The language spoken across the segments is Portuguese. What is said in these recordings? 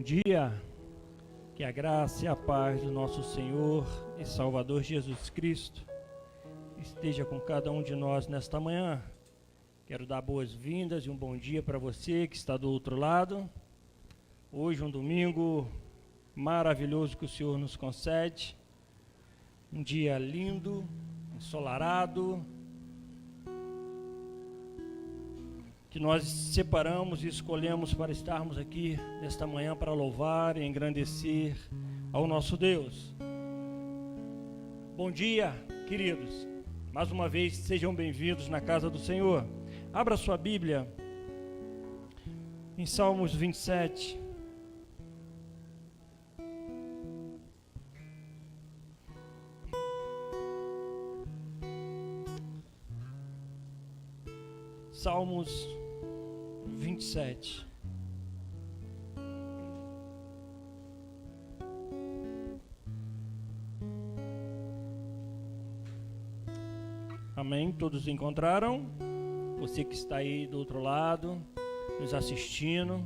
dia, que a graça e a paz do nosso Senhor e Salvador Jesus Cristo esteja com cada um de nós nesta manhã. Quero dar boas-vindas e um bom dia para você que está do outro lado. Hoje um domingo maravilhoso que o Senhor nos concede, um dia lindo, ensolarado, que nós separamos e escolhemos para estarmos aqui nesta manhã para louvar e engrandecer ao nosso Deus. Bom dia, queridos. Mais uma vez, sejam bem-vindos na casa do Senhor. Abra sua Bíblia em Salmos 27. Salmos 27. Amém? Todos encontraram? Você que está aí do outro lado, nos assistindo,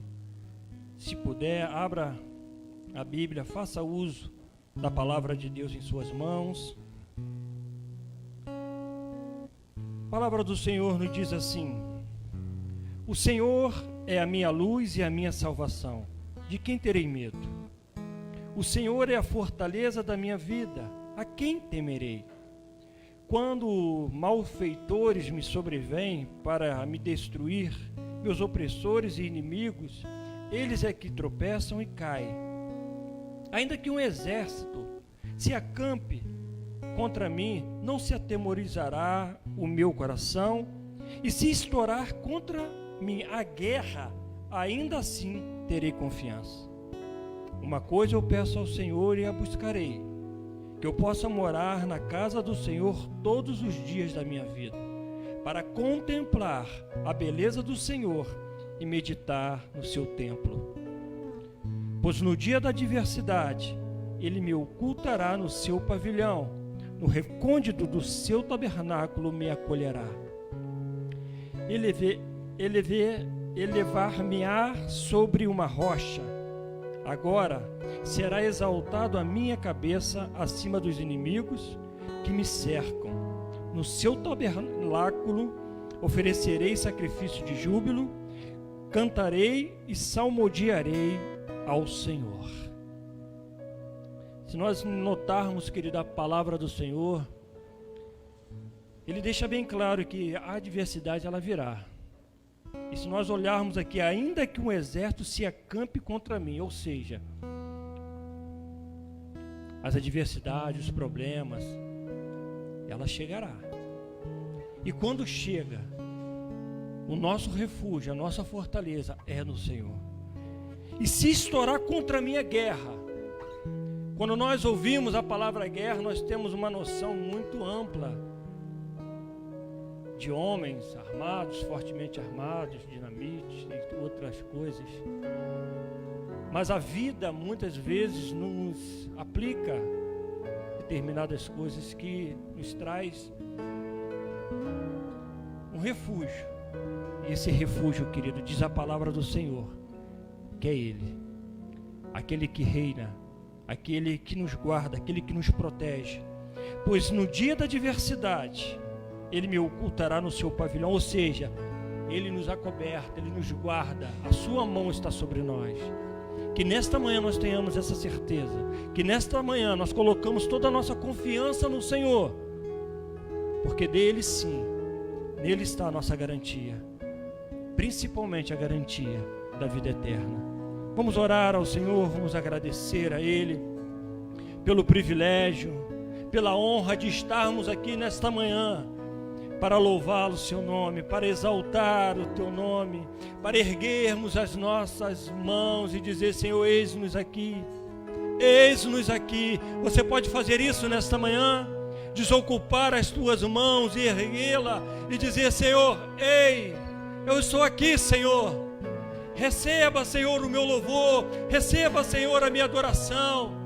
se puder, abra a Bíblia, faça uso da palavra de Deus em suas mãos. A palavra do Senhor nos diz assim: o Senhor é a minha luz e a minha salvação. De quem terei medo? O Senhor é a fortaleza da minha vida. A quem temerei? Quando malfeitores me sobrevêm para me destruir, meus opressores e inimigos, eles é que tropeçam e caem. Ainda que um exército se acampe contra mim, não se atemorizará o meu coração, e se estourar contra mim a guerra, ainda assim terei confiança. Uma coisa eu peço ao Senhor e a buscarei, que eu possa morar na casa do Senhor todos os dias da minha vida, para contemplar a beleza do Senhor e meditar no seu templo. Pois no dia da adversidade, Ele me ocultará no seu pavilhão, no recôndito do seu tabernáculo me acolherá. Elevar-me-á sobre uma rocha. Agora será exaltado a minha cabeça acima dos inimigos que me cercam. No seu tabernáculo oferecerei sacrifício de júbilo, cantarei e salmodiarei ao Senhor. Se nós notarmos, querido, a palavra do Senhor, Ele deixa bem claro que a adversidade ela virá. E se nós olharmos aqui, ainda que um exército se acampe contra mim, ou seja, as adversidades, os problemas, ela chegará. E quando chega, o nosso refúgio, a nossa fortaleza é no Senhor. E se estourar contra mim a guerra, quando nós ouvimos a palavra guerra, nós temos uma noção muito ampla de homens armados, fortemente armados, dinamites e outras coisas. Mas a vida muitas vezes nos aplica determinadas coisas que nos traz um refúgio. E esse refúgio, querido, diz a palavra do Senhor, que é Ele, aquele que reina, aquele que nos guarda, aquele que nos protege. Pois no dia da adversidade, Ele me ocultará no seu pavilhão, ou seja, Ele nos acoberta, Ele nos guarda, a sua mão está sobre nós. Que nesta manhã nós tenhamos essa certeza, que nesta manhã nós colocamos toda a nossa confiança no Senhor, porque dele sim, nele está a nossa garantia, principalmente a garantia da vida eterna. Vamos orar ao Senhor, vamos agradecer a Ele pelo privilégio, pela honra de estarmos aqui nesta manhã, para louvá-lo, o seu nome, para exaltar o teu nome, para erguermos as nossas mãos e dizer: Senhor, eis-nos aqui, eis-nos aqui. Você pode fazer isso nesta manhã, desocupar as tuas mãos e erguê-la e dizer: Senhor, ei, eu estou aqui, Senhor. Receba, Senhor, o meu louvor, receba, Senhor, a minha adoração.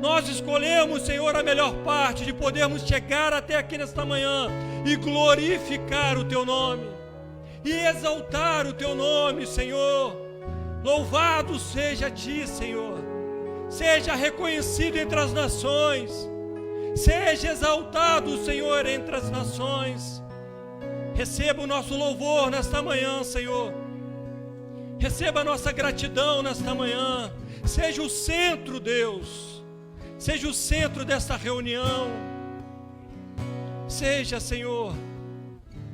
Nós escolhemos, Senhor, a melhor parte de podermos chegar até aqui nesta manhã e glorificar o Teu nome, e exaltar o Teu nome, Senhor. Louvado seja a Ti, Senhor. Seja reconhecido entre as nações. Seja exaltado, Senhor, entre as nações. Receba o nosso louvor nesta manhã, Senhor. Receba a nossa gratidão nesta manhã. Seja o centro, Deus. Seja o centro desta reunião. Seja, Senhor,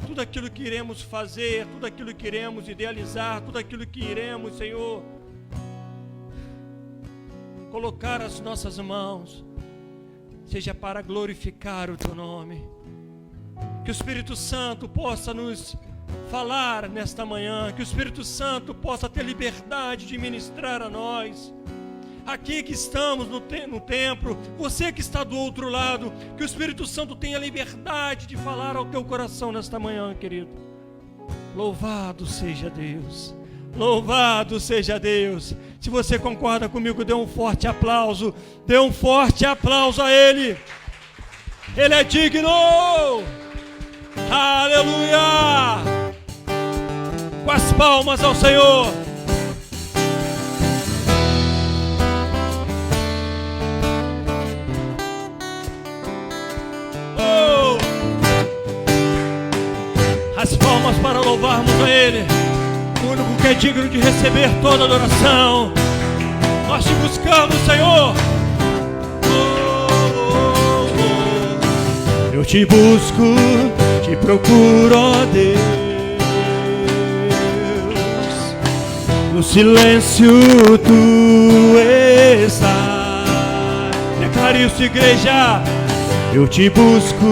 tudo aquilo que iremos fazer, tudo aquilo que iremos idealizar, tudo aquilo que iremos, Senhor, colocar as nossas mãos, seja para glorificar o Teu nome. Que o Espírito Santo possa nos falar nesta manhã, que o Espírito Santo possa ter liberdade de ministrar a nós. Aqui que estamos no templo, você que está do outro lado, que o Espírito Santo tenha liberdade de falar ao teu coração nesta manhã, querido. Louvado seja Deus, louvado seja Deus. Se você concorda comigo, dê um forte aplauso, dê um forte aplauso a Ele. Ele é digno, aleluia. Com as palmas ao Senhor. As palmas para louvarmos a Ele, o único que é digno de receber toda adoração. Nós te buscamos, Senhor. Eu te busco, te procuro, ó Deus. No silêncio tu estás. Declare isso, igreja. Eu te busco,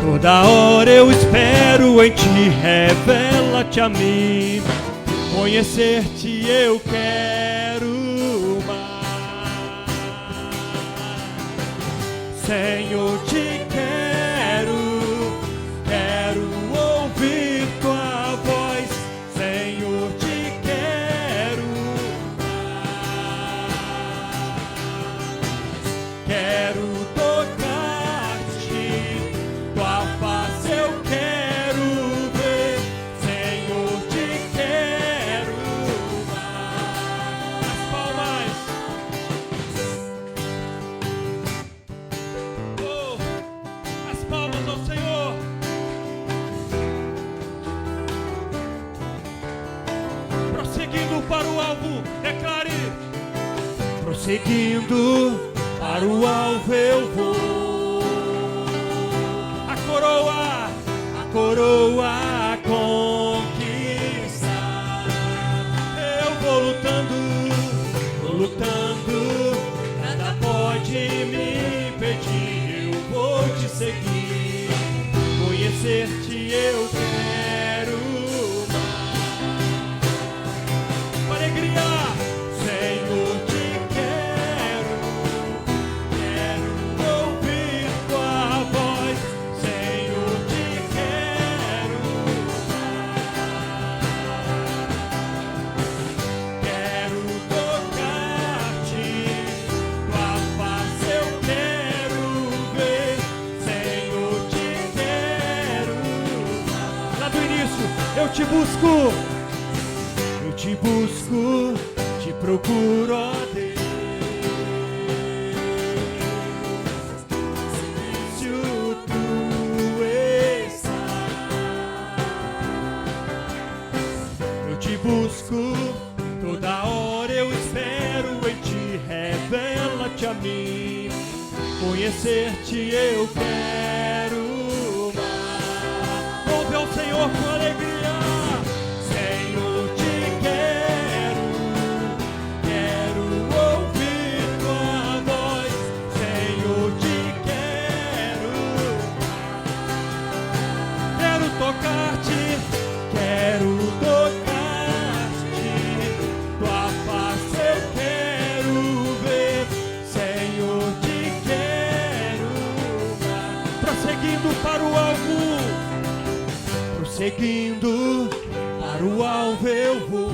toda hora eu espero em ti, revela-te a mim. Conhecer-te eu quero mais. Senhor, te quero ouvir tua voz. Senhor, te quero mais. Quero para o alvo, declare. Prosseguindo para o alvo eu vou. A coroa a conquistar. Eu vou lutando, nada pode me impedir. Eu vou te seguir, conhecer-te eu quero. Senhor, te quero ouvir tua voz. Senhor, te quero tocar-te, tua face eu quero ver. Senhor, te quero. Lá do início, eu te busco. Te busco, te procuro, ó Deus. Silêncio tu estás. Eu te busco, toda hora eu espero em ti, revela-te a mim. Conhecer-te eu quero mais. Ouve ao Senhor com alegria. Quero tocar-te, tua face eu quero ver. Senhor, te quero mais. Prosseguindo para o alvo, prosseguindo para o alvo eu vou.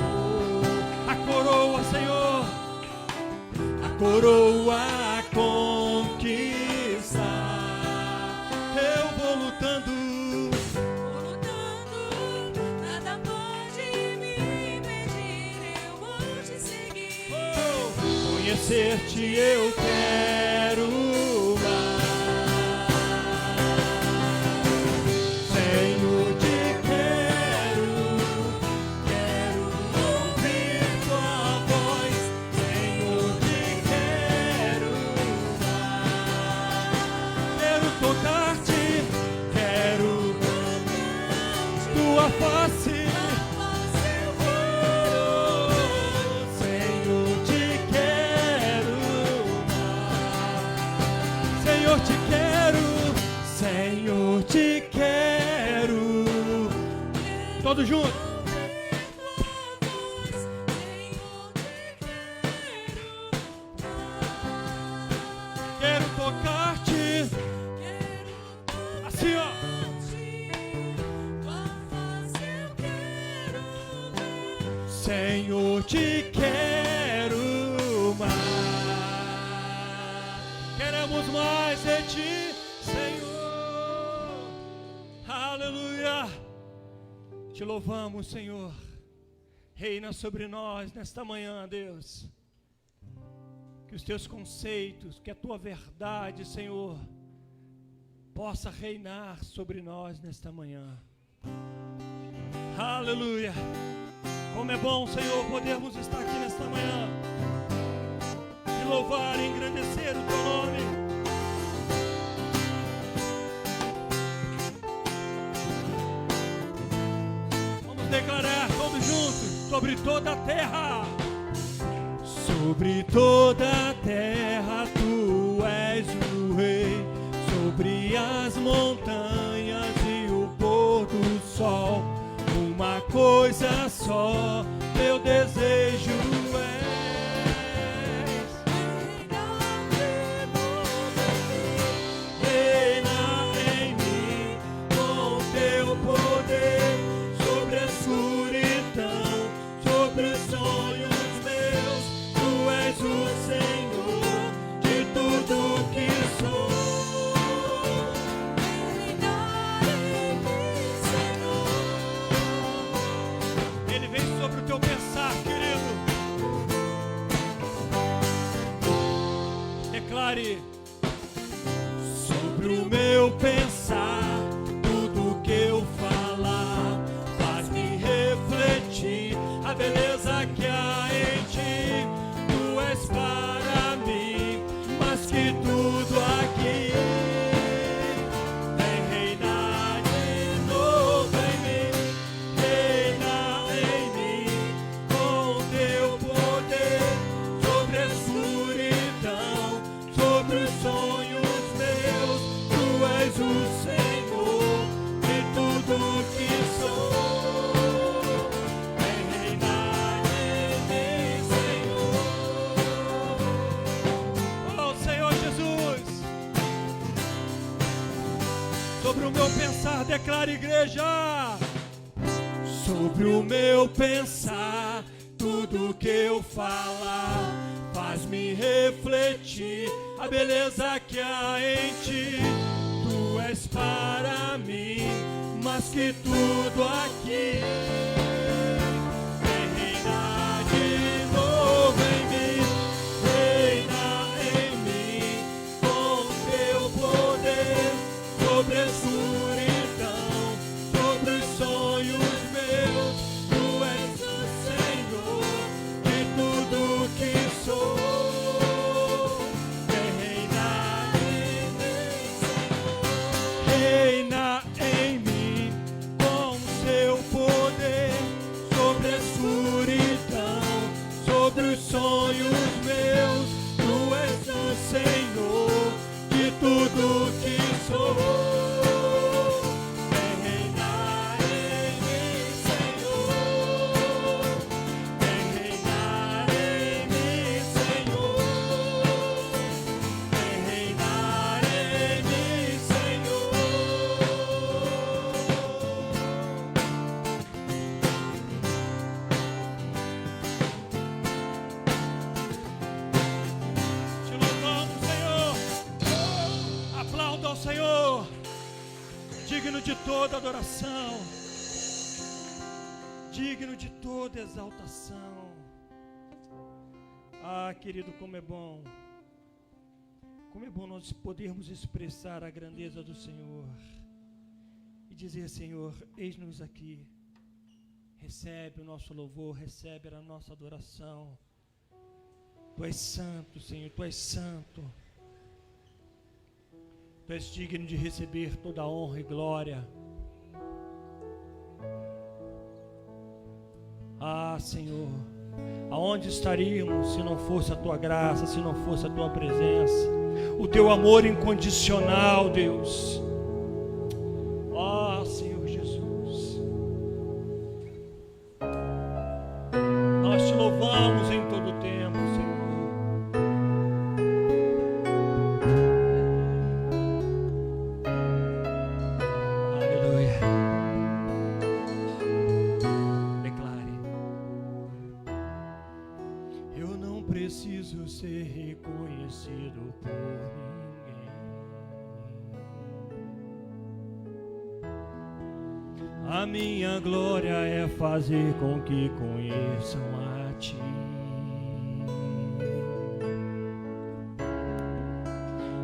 A coroa, Senhor, a coroa a conquistar. Eu vou lutando. conhecer-te eu quero mais. Senhor, te quero ouvir tua voz. Senhor, te quero mais. Quero tocar-te, quero tua face. Senhor, te quero. Todos juntos. Quero tocar-te. Assim, ó. Senhor, te quero mais. Queremos mais de ti, Senhor. Aleluia. Te louvamos, Senhor. Reina sobre nós nesta manhã, Deus. Que os teus conceitos, que a tua verdade, Senhor, possa reinar sobre nós nesta manhã. Aleluia. Como é bom, Senhor, podermos estar aqui nesta manhã e louvar e engrandecer o teu nome. Declarar todos juntos sobre toda a terra. Sobre toda a terra tu és o rei. Sobre as montanhas e o pôr do sol. Uma coisa só, meu desejo és. Reina em mim com teu poder. Sobre a escuridão, sobre os sonhos meus, tu és o Senhor de tudo que sou. Ele vem sobre o teu pensar, querido. Declare: sobre o meu pensar, tudo que eu falar, a beleza que há em ti. Tu és para mim mais que tudo aqui. Vem reinar de novo em mim. Reina em mim com teu poder. Sobre a escuridão, sobre os sonhos meus. Tu és o Senhor de tudo que sou. Sobre o meu pensar, declara, igreja. Sobre o meu pensar, tudo que eu falar faz-me refletir a beleza que há em ti. Tu és para mim mais que tudo aqui. Vem reinar de novo em mim. Reina em mim com teu poder. Sobre a escuridão, sobre os sonhos meus, tu és o Senhor de tudo que sou. Vem reinar em mim, Senhor. Reina em mim com teu poder. Sobre a escuridão, sobre os sonhos meus, tu és o Senhor de tudo que sou. Digno de toda adoração, digno de toda exaltação. Ah, querido, como é bom nós podermos expressar a grandeza do Senhor e dizer: Senhor, eis-nos aqui, recebe o nosso louvor, recebe a nossa adoração. Tu és santo, Senhor, Tu és santo, Tu és digno de receber toda a honra e glória. Ah, Senhor, aonde estaríamos se não fosse a Tua graça, se não fosse a Tua presença, o Teu amor incondicional, Deus. Ah, Senhor Jesus, nós Te louvamos em todo o tempo, Senhor. Aleluia. Declare: eu não preciso ser reconhecido por ninguém. A minha glória é fazer com que conheçam a Ti.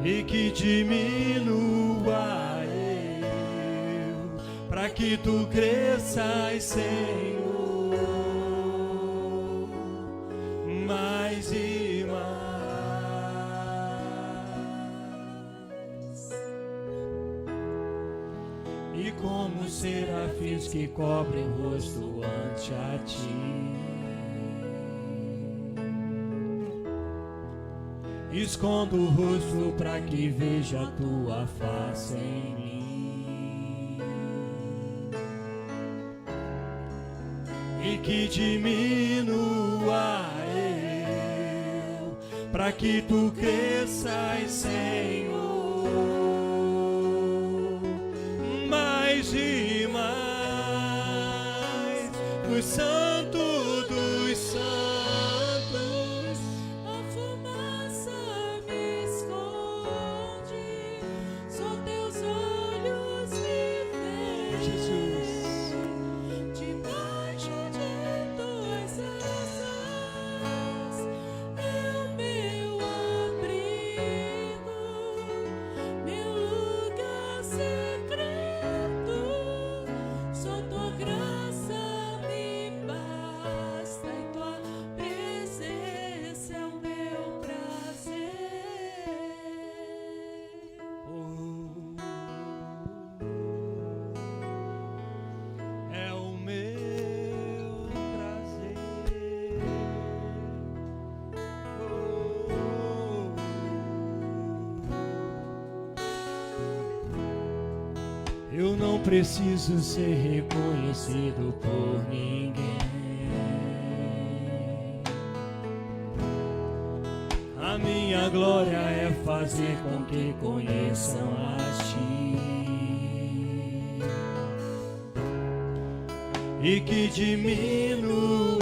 E que diminua eu, para que Tu cresças, Senhor, mais e mais. E como serafins que cobrem o rosto ante a Ti, escondo o rosto para que veja a Tua face em mim. E que diminua eu, para que Tu cresças, Senhor, mais e mais. Dos santos dos santos, a fumaça me esconde, só Teus olhos me veem. Jesus, Debaixo de Tuas asas é o meu abrigo, meu lugar secreto. Só Tua graça me basta, e Tua presença é o meu prazer. é o meu prazer. Eu não preciso ser reconhecido por ninguém. A minha glória é fazer com que conheçam a Ti. E que diminua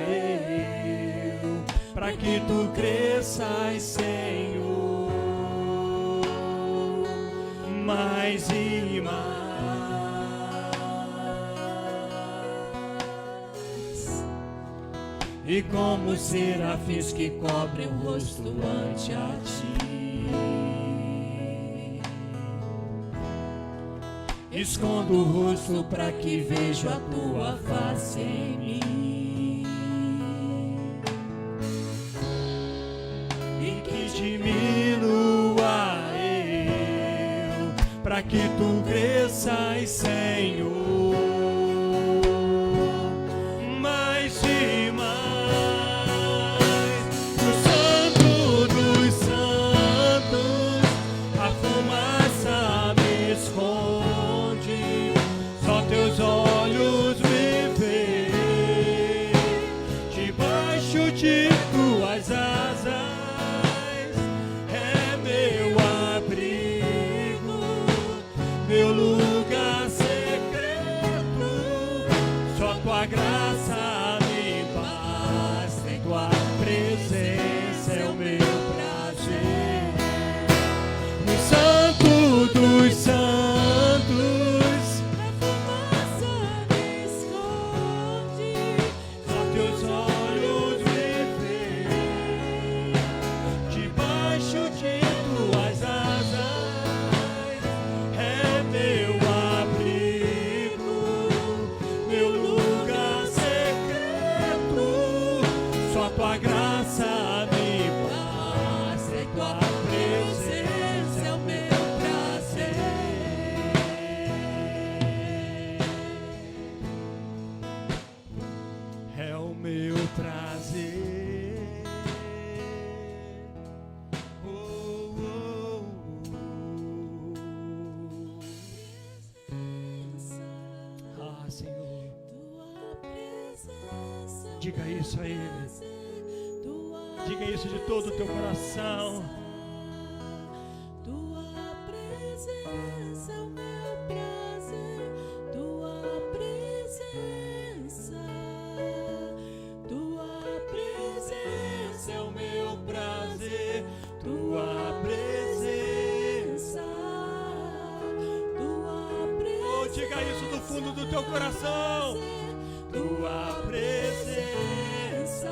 eu, para que Tu cresças, Senhor, mais e mais. E como serafins que cobrem o rosto ante a Ti, escondo o rosto para que veja a Tua face em mim. E que diminua eu, para que Tu cresças, Senhor, mais e mais. Do Santo dos Santos, a fumaça me esconde, só Teus olhos me veem. Debaixo de Tuas asas é meu abrigo, meu lugar secreto. Só Tua graça me basta, em Tua presença é o meu prazer. No Santo dos Santos, A fumaça me esconde, só Teus olhos me tua graça me basta, e tua presença é o meu prazer. é o meu prazer. Oh, oh, oh. Ah, Senhor, Tua presença é o diga isso a Ele. prazer. Tua Diga isso de todo o teu coração. Tua presença é o meu prazer. Tua presença. Tua presença é o meu prazer. Tua presença. Tua presença. Oh, diga isso do fundo do teu coração. Tua presença.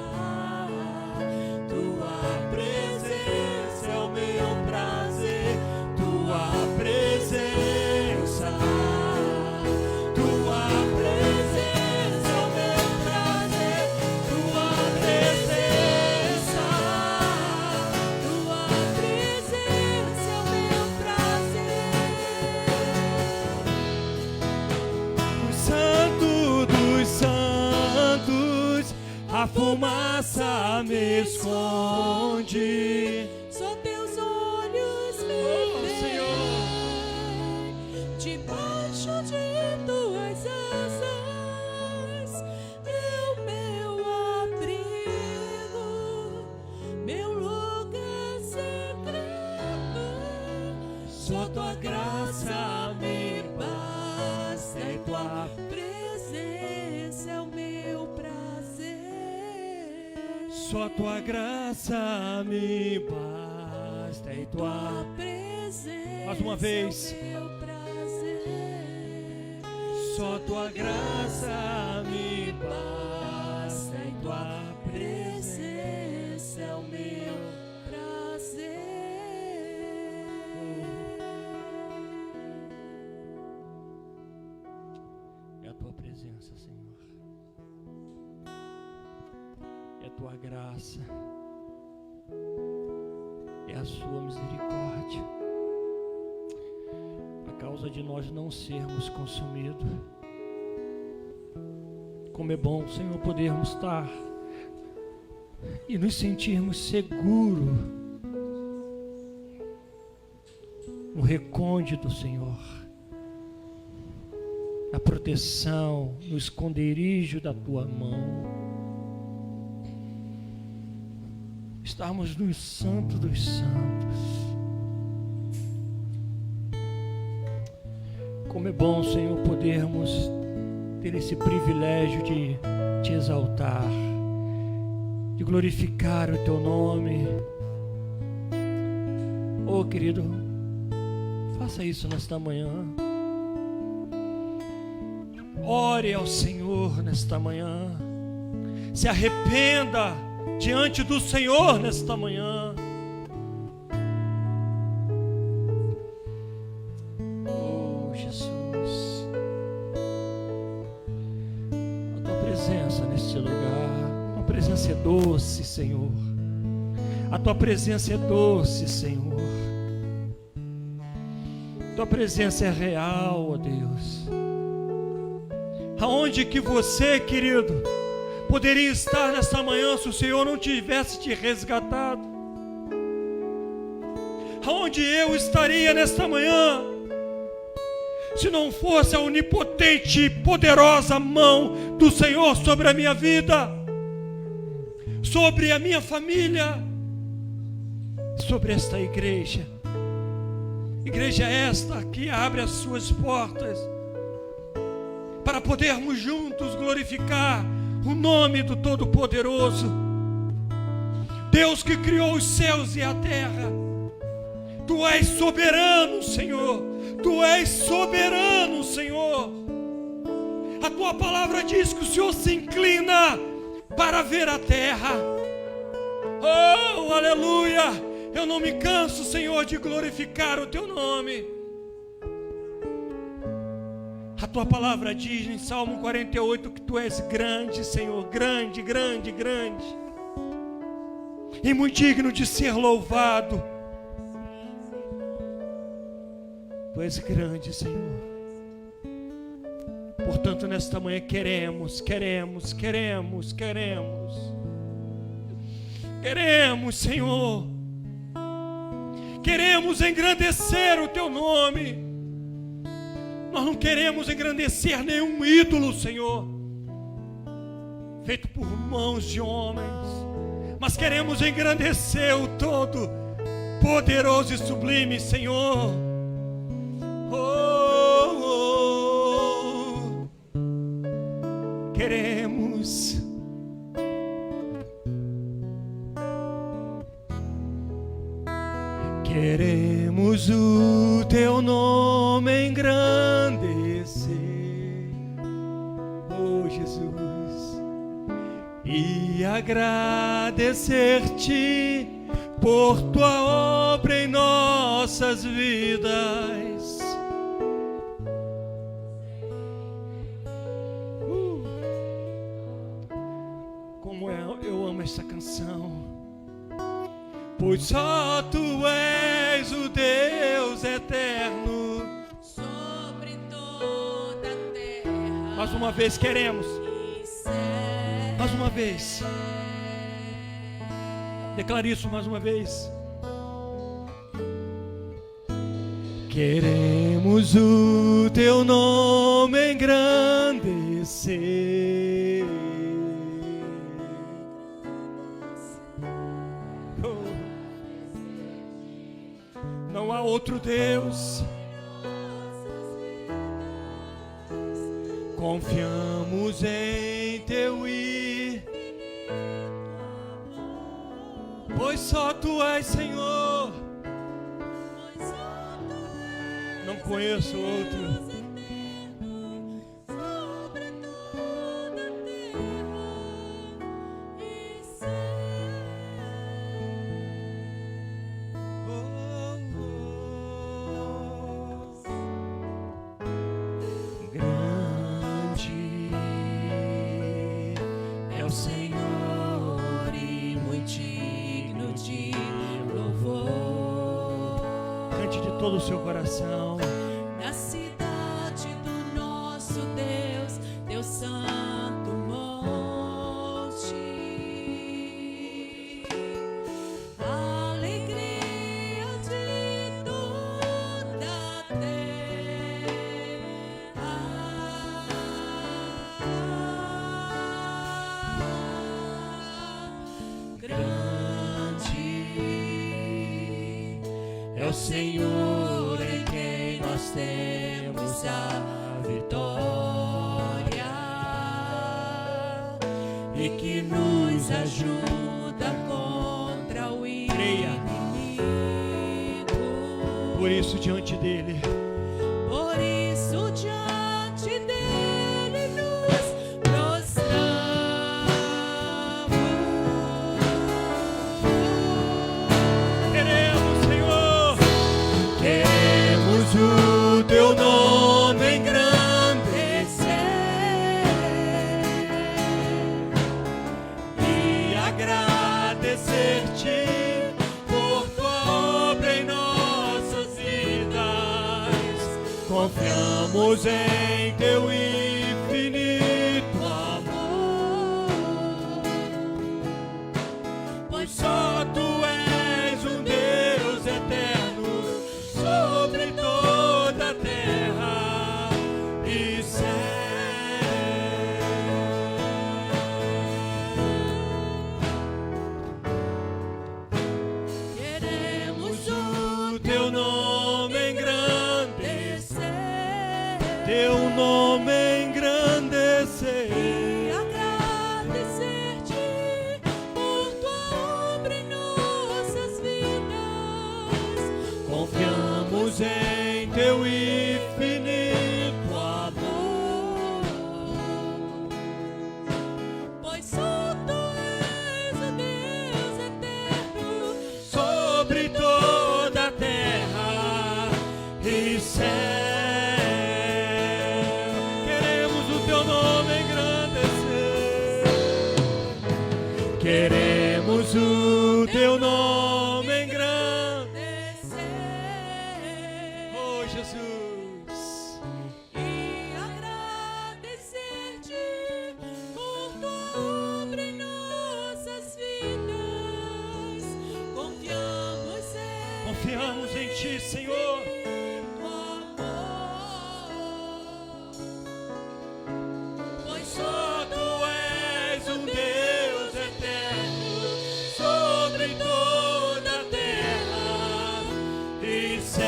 Tua presença é o meu prazer. Tua presença. Tua presença é o meu prazer. Tua presença. Tua presença é o meu prazer. O Santo dos Santos, a fumaça me esconde. Só teus olhos me Oh, veem, debaixo de tuas asas, é o meu abrigo, meu lugar secreto. Só tua graça me basta, e tua presença é o meu prazer. Só tua graça me basta e tua presença. Mais uma vez. É o meu prazer. Só tua graça me basta e tua presença é o meu prazer. É a tua presença, Senhor. É a tua graça. É a sua misericórdia. A causa de nós não sermos consumidos. Como é bom, Senhor, podermos estar e nos sentirmos seguros no recôndito, Senhor, na proteção, no esconderijo da tua mão, estarmos no santo dos santos. Como é bom, Senhor, podermos ter esse privilégio de te exaltar, de glorificar o teu nome. Oh, querido, faça isso nesta manhã. Ore ao Senhor nesta manhã. Se arrependa diante do Senhor nesta manhã. Oh, Jesus, a tua presença neste lugar, a tua presença é doce, Senhor. A tua presença é doce, Senhor. A tua presença é real, ó Deus. Aonde que você, querido, poderia estar nesta manhã se o Senhor não tivesse te resgatado? Aonde eu estaria nesta manhã se não fosse a onipotente e poderosa mão do Senhor sobre a minha vida, sobre a minha família, sobre esta igreja? Igreja esta que abre as suas portas para podermos juntos glorificar o nome do Todo-Poderoso, Deus que criou os céus e a terra. Tu és soberano, Senhor. Tu és soberano, Senhor. A tua palavra diz que o Senhor se inclina para ver a terra. Oh, aleluia! Eu não me canso, Senhor, de glorificar o teu nome. A tua palavra diz em Salmo 48 que tu és grande, Senhor, grande, grande, grande. e muito digno de ser louvado. Tu és grande, Senhor. Portanto, nesta manhã queremos, Senhor, queremos engrandecer o Teu nome. Nós não queremos engrandecer nenhum ídolo, Senhor, feito por mãos de homens, mas queremos engrandecer o todo poderoso e sublime, Senhor. Queremos o Teu nome engrandecer, oh Jesus, e agradecer-Te por Tua obra em nossas vidas. Como eu amo essa canção. Pois só Tu és o Deus eterno sobre toda a terra. Mais uma vez queremos. Mais uma vez. Declare isso mais uma vez. Queremos o Teu nome engrandecer. Não há outro Deus. Confiamos em Teu ir, pois só Tu és, Senhor. Não conheço outro. Todo o seu coração. Na cidade do nosso Deus, Teu santo monte, a alegria de toda a terra. Grande é o Senhor, temos a vitória e que nos ajuda contra o inimigo. Por isso diante dele, nos prostramos. Queremos, Senhor, queremos o Teu nome engrandecer e agradecer-Te por Tua obra em nossas vidas. Confiamos em Teu infinito amor, pois só Tu és um Deus eterno sobre toda a terra e céu. Queremos o Teu nome engrandecer, Teu nome engrandecer e agradecer-Te por Tua obra em nossas vidas. Confiamos em Teu infinito amor, Pois só Tu és o Deus eterno sobre toda a terra e céu. Queremos o Teu nome engrandecer, queremos o o teu nome engrandecer. Oh, Jesus. E agradecer-te por tua obra em nossas vidas. Confiamos em ti, Senhor. teu amor, pois Só tu és um Deus eterno sobre toda a terra e céu.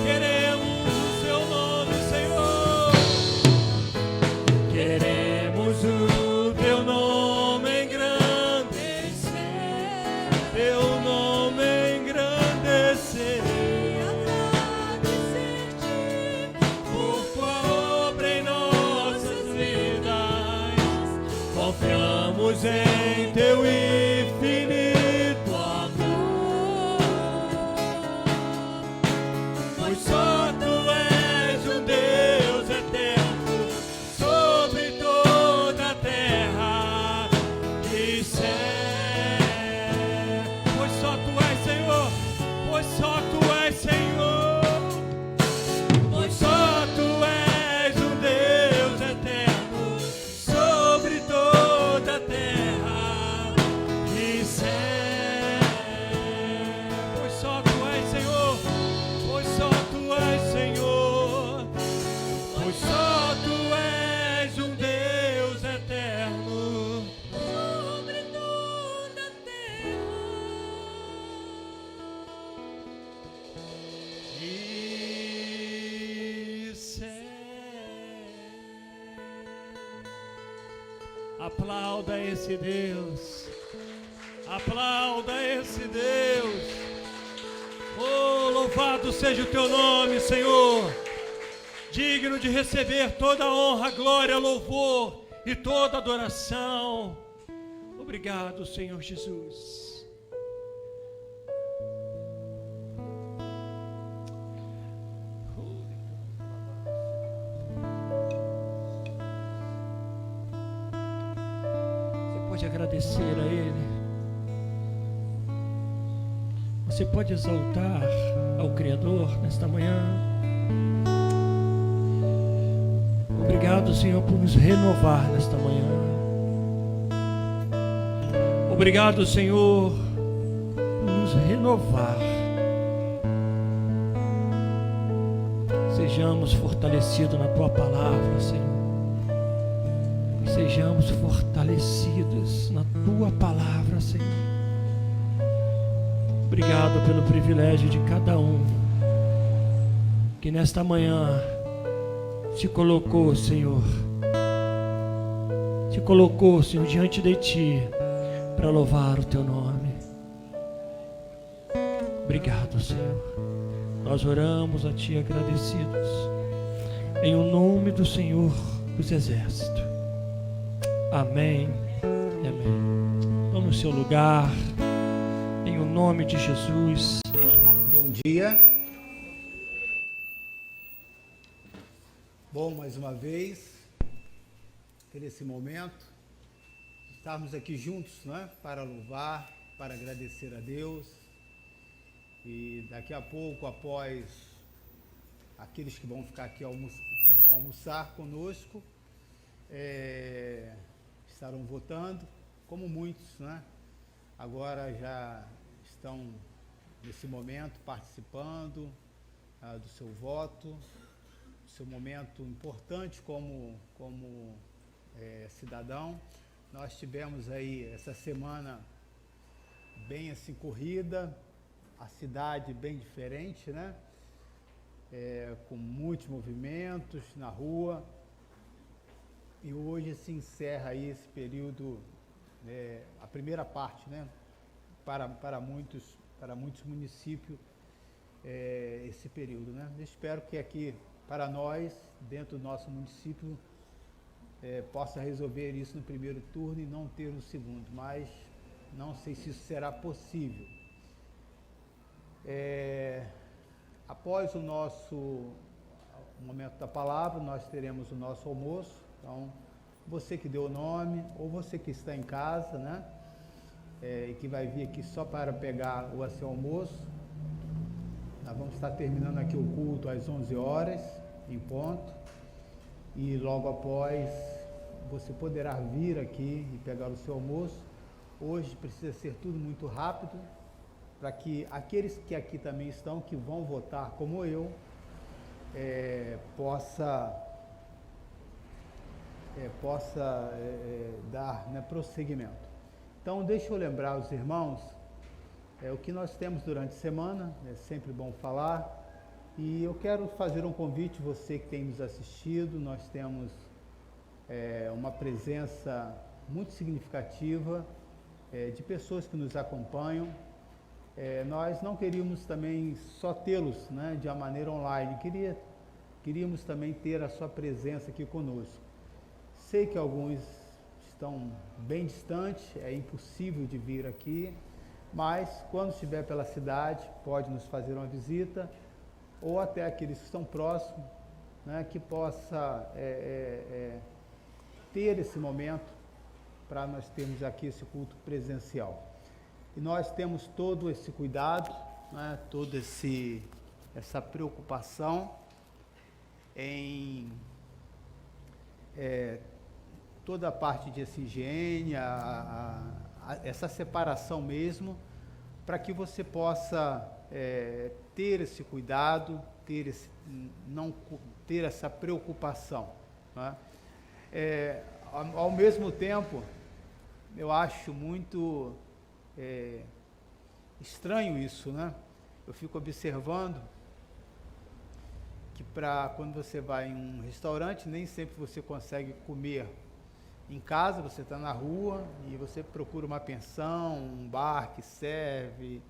Queremos o seu nome, Senhor. Queremos o teu nome engrandecer, teu nome engrandecer. Por tua obra em nossas vidas, confiamos em teu infinito amor, pois só tu és um Deus eterno sobre toda a terra e céu. Pois só tu és, Senhor, pois só tu és, Senhor. Pois só tu és um Deus eterno sobre toda a terra e céu. Pois só tu és, Senhor. Pois só tu és, Senhor. Pois só tu és um Deus eterno. sobre toda a terra. E céu. Aplauda esse Deus. Aplauda esse Deus. Oh, louvado seja o teu nome, Senhor. Digno de receber toda a honra, glória, louvor e toda adoração. Obrigado, Senhor Jesus. Você pode agradecer a Ele. Você pode exaltar ao Criador nesta manhã. Obrigado, Senhor, por nos renovar nesta manhã. Obrigado, Senhor, por nos renovar. Sejamos fortalecidos na Tua palavra, Senhor. Sejamos fortalecidos na Tua palavra, Senhor. Obrigado pelo privilégio de cada um que nesta manhã se colocou, Senhor. Se colocou, Senhor, diante de Ti para louvar o Teu nome. Obrigado, Senhor. Nós oramos a Ti agradecidos. Em o nome do Senhor dos Exércitos. Amém e amém. Tome o seu lugar. Em o nome de Jesus. Bom dia. Bom, mais uma vez, ter esse momento, estarmos aqui juntos, né, para louvar, para agradecer a Deus. E daqui a pouco, após aqueles que vão ficar aqui, que vão almoçar conosco, estarão votando, como muitos, né? Agora já estão nesse momento participando do seu voto, seu momento importante como cidadão. Nós tivemos aí essa semana bem assim corrida, a cidade bem diferente, né? Com muitos movimentos na rua. E hoje se encerra aí esse período, a primeira parte, né? Para muitos municípios, esse período, né? Eu espero que aqui, para nós, dentro do nosso município, possa resolver isso no primeiro turno e não ter no segundo, mas não sei se isso será possível. Após o momento da palavra, nós teremos o nosso almoço, então você que deu o nome, ou você que está em casa, né? E que vai vir aqui só para pegar o seu almoço. Nós vamos estar terminando aqui o culto às 11 horas, em ponto. E logo após, você poderá vir aqui e pegar o seu almoço. Hoje precisa ser tudo muito rápido, para que aqueles que aqui também estão, que vão votar como eu, possa dar, né, prosseguimento. Então, deixa eu lembrar os irmãos, o que nós temos durante a semana, é sempre bom falar, e eu quero fazer um convite, você que tem nos assistido. Nós temos uma presença muito significativa de pessoas que nos acompanham. Nós não queríamos também só tê-los, né, de uma maneira online, queríamos também ter a sua presença aqui conosco. Sei que alguns estão bem distantes, é impossível de vir aqui, mas quando estiver pela cidade, pode nos fazer uma visita, ou até aqueles que estão próximos, né, que possa ter esse momento para nós termos aqui esse culto presencial. E nós temos todo esse cuidado, né, toda essa preocupação em toda a parte de higiene, essa separação mesmo, para que você possa ter esse cuidado, não ter essa preocupação, né? Ao mesmo tempo, eu acho muito estranho isso, né? Eu fico observando que quando você vai em um restaurante, nem sempre você consegue comer em casa. Você está na rua e você procura uma pensão, um bar que serve,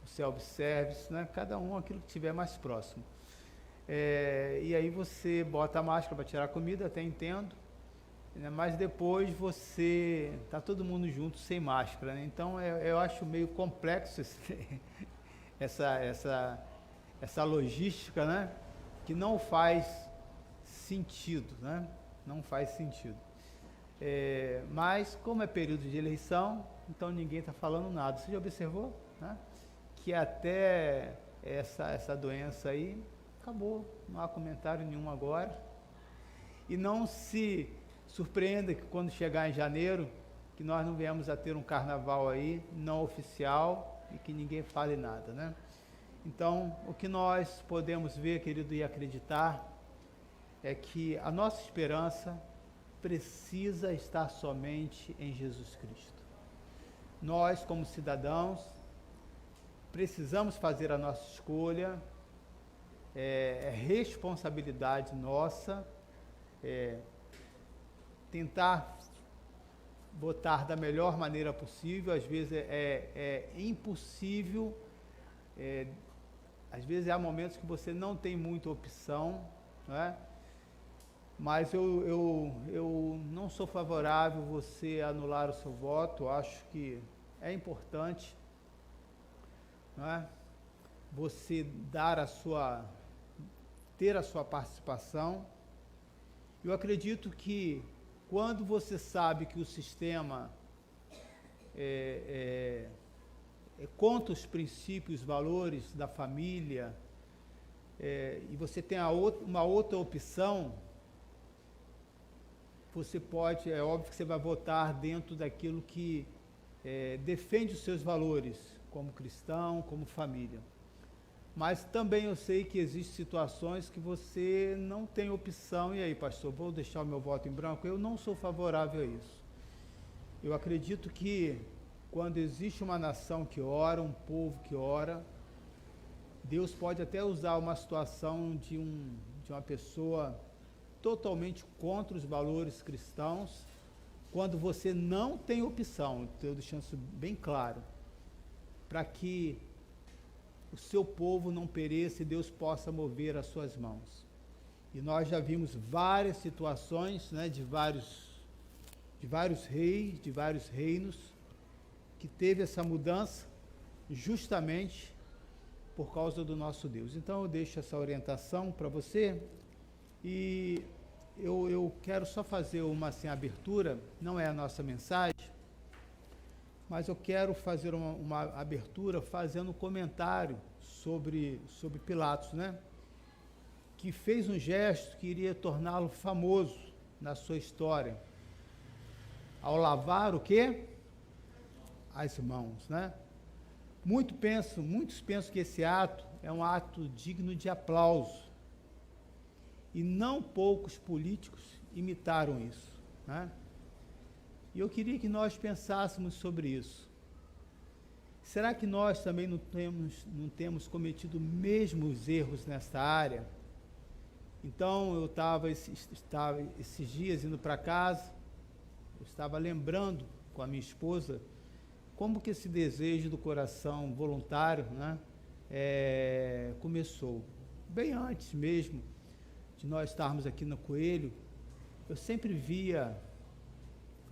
o self-service, né? Cada um aquilo que estiver mais próximo. E aí você bota a máscara para tirar a comida, até entendo, né? Mas depois você está todo mundo junto sem máscara, né? Então eu acho meio complexo essa logística, né? Que não faz sentido, né? Não faz sentido. Mas como é período de eleição, então ninguém está falando nada. Você já observou, né? Que até essa doença aí acabou, não há comentário nenhum agora. E não se surpreenda que quando chegar em janeiro, que nós não venhamos a ter um carnaval aí não oficial e que ninguém fale nada, né? Então, o que nós podemos ver, querido, e acreditar, é que a nossa esperança precisa estar somente em Jesus Cristo. Nós, como cidadãos, precisamos fazer a nossa escolha, é responsabilidade nossa, tentar votar da melhor maneira possível. Às vezes é impossível, às vezes há momentos que você não tem muita opção, não é? Mas eu não sou favorável você anular o seu voto. Eu acho que é importante, não é? Você ter a sua participação. Eu acredito que quando você sabe que o sistema contra os princípios, valores da família, e você tem uma outra opção, você pode, é óbvio que você vai votar dentro daquilo que defende os seus valores, como cristão, como família. Mas também eu sei que existem situações que você não tem opção. E aí, pastor, vou deixar o meu voto em branco? Eu não sou favorável a isso. Eu acredito que quando existe uma nação que ora, um povo que ora, Deus pode até usar uma situação de uma pessoa totalmente contra os valores cristãos, quando você não tem opção. Estou deixando isso bem claro, para que o seu povo não pereça e Deus possa mover as suas mãos. E nós já vimos várias situações, né, de vários reis, de vários reinos, que teve essa mudança justamente por causa do nosso Deus. Então eu deixo essa orientação para você, e eu quero só fazer uma assim, abertura, não é a nossa mensagem, mas eu quero fazer uma abertura fazendo um comentário sobre Pilatos, né? Que fez um gesto que iria torná-lo famoso na sua história. Ao lavar o quê? As mãos, né? Muitos pensam que esse ato é um ato digno de aplauso. E não poucos políticos imitaram isso, né? E eu queria que nós pensássemos sobre isso. Será que nós também não temos cometido mesmos erros nessa área? Então, eu estava esses dias indo para casa, eu estava lembrando com a minha esposa como que esse desejo do coração voluntário, né, começou. Bem antes mesmo de nós estarmos aqui no Coelho, eu sempre via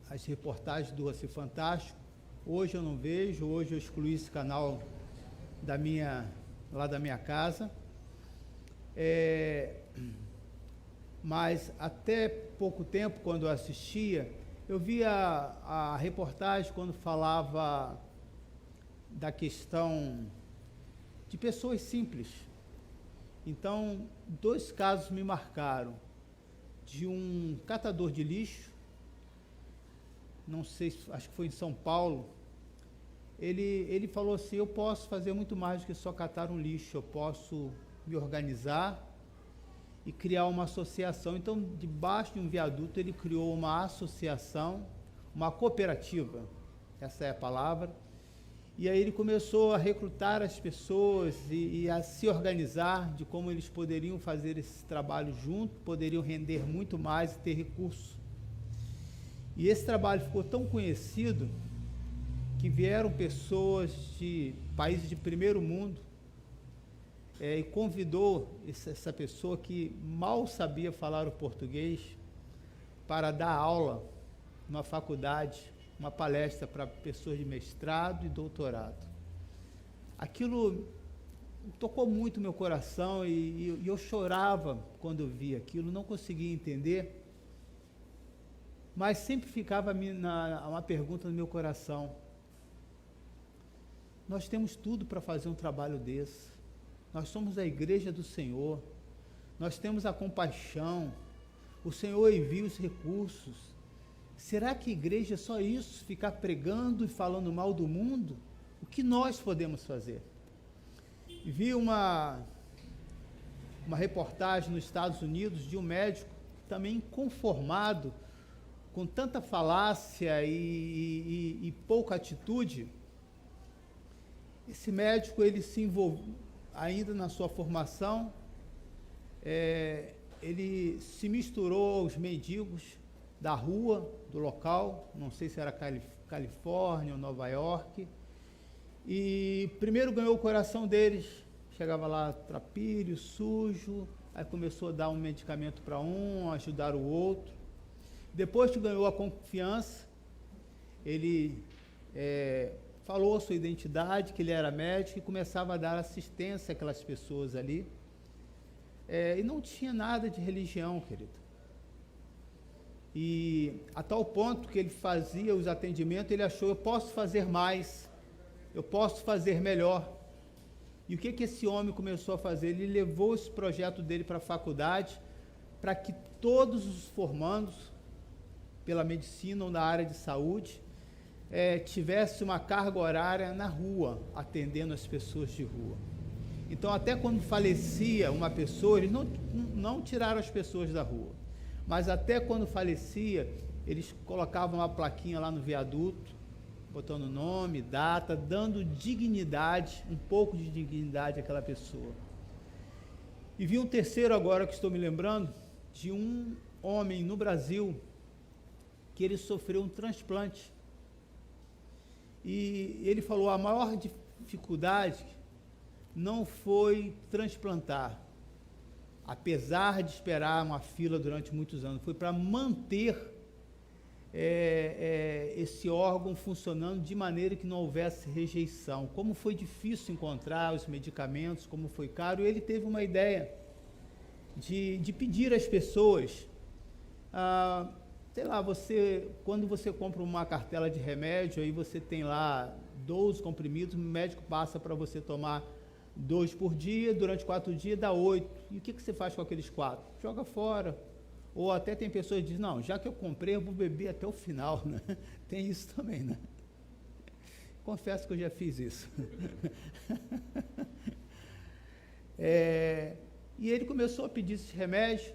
as reportagens do Assim Fantástico. Hoje eu não vejo, hoje eu excluí esse canal lá da minha casa. Mas até pouco tempo, quando eu assistia, eu via a reportagem quando falava da questão de pessoas simples. Então, 2 casos me marcaram. De um catador de lixo, não sei, acho que foi em São Paulo, ele falou assim: eu posso fazer muito mais do que só catar um lixo, eu posso me organizar e criar uma associação. Então, debaixo de um viaduto, ele criou uma associação, uma cooperativa, essa é a palavra, e aí ele começou a recrutar as pessoas e a se organizar de como eles poderiam fazer esse trabalho junto, poderiam render muito mais e ter recursos. E esse trabalho ficou tão conhecido que vieram pessoas de países de primeiro mundo, e convidou essa pessoa que mal sabia falar o português para dar aula numa faculdade, uma palestra para pessoas de mestrado e doutorado. Aquilo tocou muito meu coração e eu chorava quando eu via aquilo, não conseguia entender, mas sempre ficava uma pergunta no meu coração: nós temos tudo para fazer um trabalho desse. Nós somos a igreja do Senhor, nós temos a compaixão, o Senhor envia os recursos. Será que igreja é só isso, ficar pregando e falando mal do mundo? O que nós podemos fazer? Vi uma reportagem nos Estados Unidos de um médico também inconformado com tanta falácia e pouca atitude. Esse médico, ele se envolveu, ainda na sua formação, ele se misturou aos mendigos da rua, do local, não sei se era Califórnia ou Nova York, e primeiro ganhou o coração deles. Chegava lá trapilho, sujo, aí começou a dar um medicamento para um, ajudar o outro. Depois que ganhou a confiança, ele falou a sua identidade, que ele era médico, e começava a dar assistência àquelas pessoas ali. E não tinha nada de religião, querido. E a tal ponto que ele fazia os atendimentos, ele achou: eu posso fazer mais, eu posso fazer melhor. E o que esse homem começou a fazer? Ele levou esse projeto dele para a faculdade, para que todos os formandos pela medicina ou na área de saúde tivesse uma carga horária na rua, atendendo as pessoas de rua. Então, até quando falecia uma pessoa, eles não tiraram as pessoas da rua, mas até quando falecia, eles colocavam uma plaquinha lá no viaduto, botando nome, data, dando dignidade, um pouco de dignidade àquela pessoa. E vi um terceiro agora que estou me lembrando, de um homem no Brasil, que ele sofreu um transplante. E ele falou: a maior dificuldade não foi transplantar, apesar de esperar uma fila durante muitos anos, foi para manter esse órgão funcionando de maneira que não houvesse rejeição. Como foi difícil encontrar os medicamentos, como foi caro, ele teve uma ideia de pedir às pessoas sei lá, quando você compra uma cartela de remédio, aí você tem lá 12 comprimidos, o médico passa para você tomar 2 por dia, durante 4 dias dá 8. E o que você faz com aqueles 4? Joga fora. Ou até tem pessoas que dizem, não, já que eu comprei, eu vou beber até o final, né? Tem isso também, né? Confesso que eu já fiz isso. E ele começou a pedir esse remédio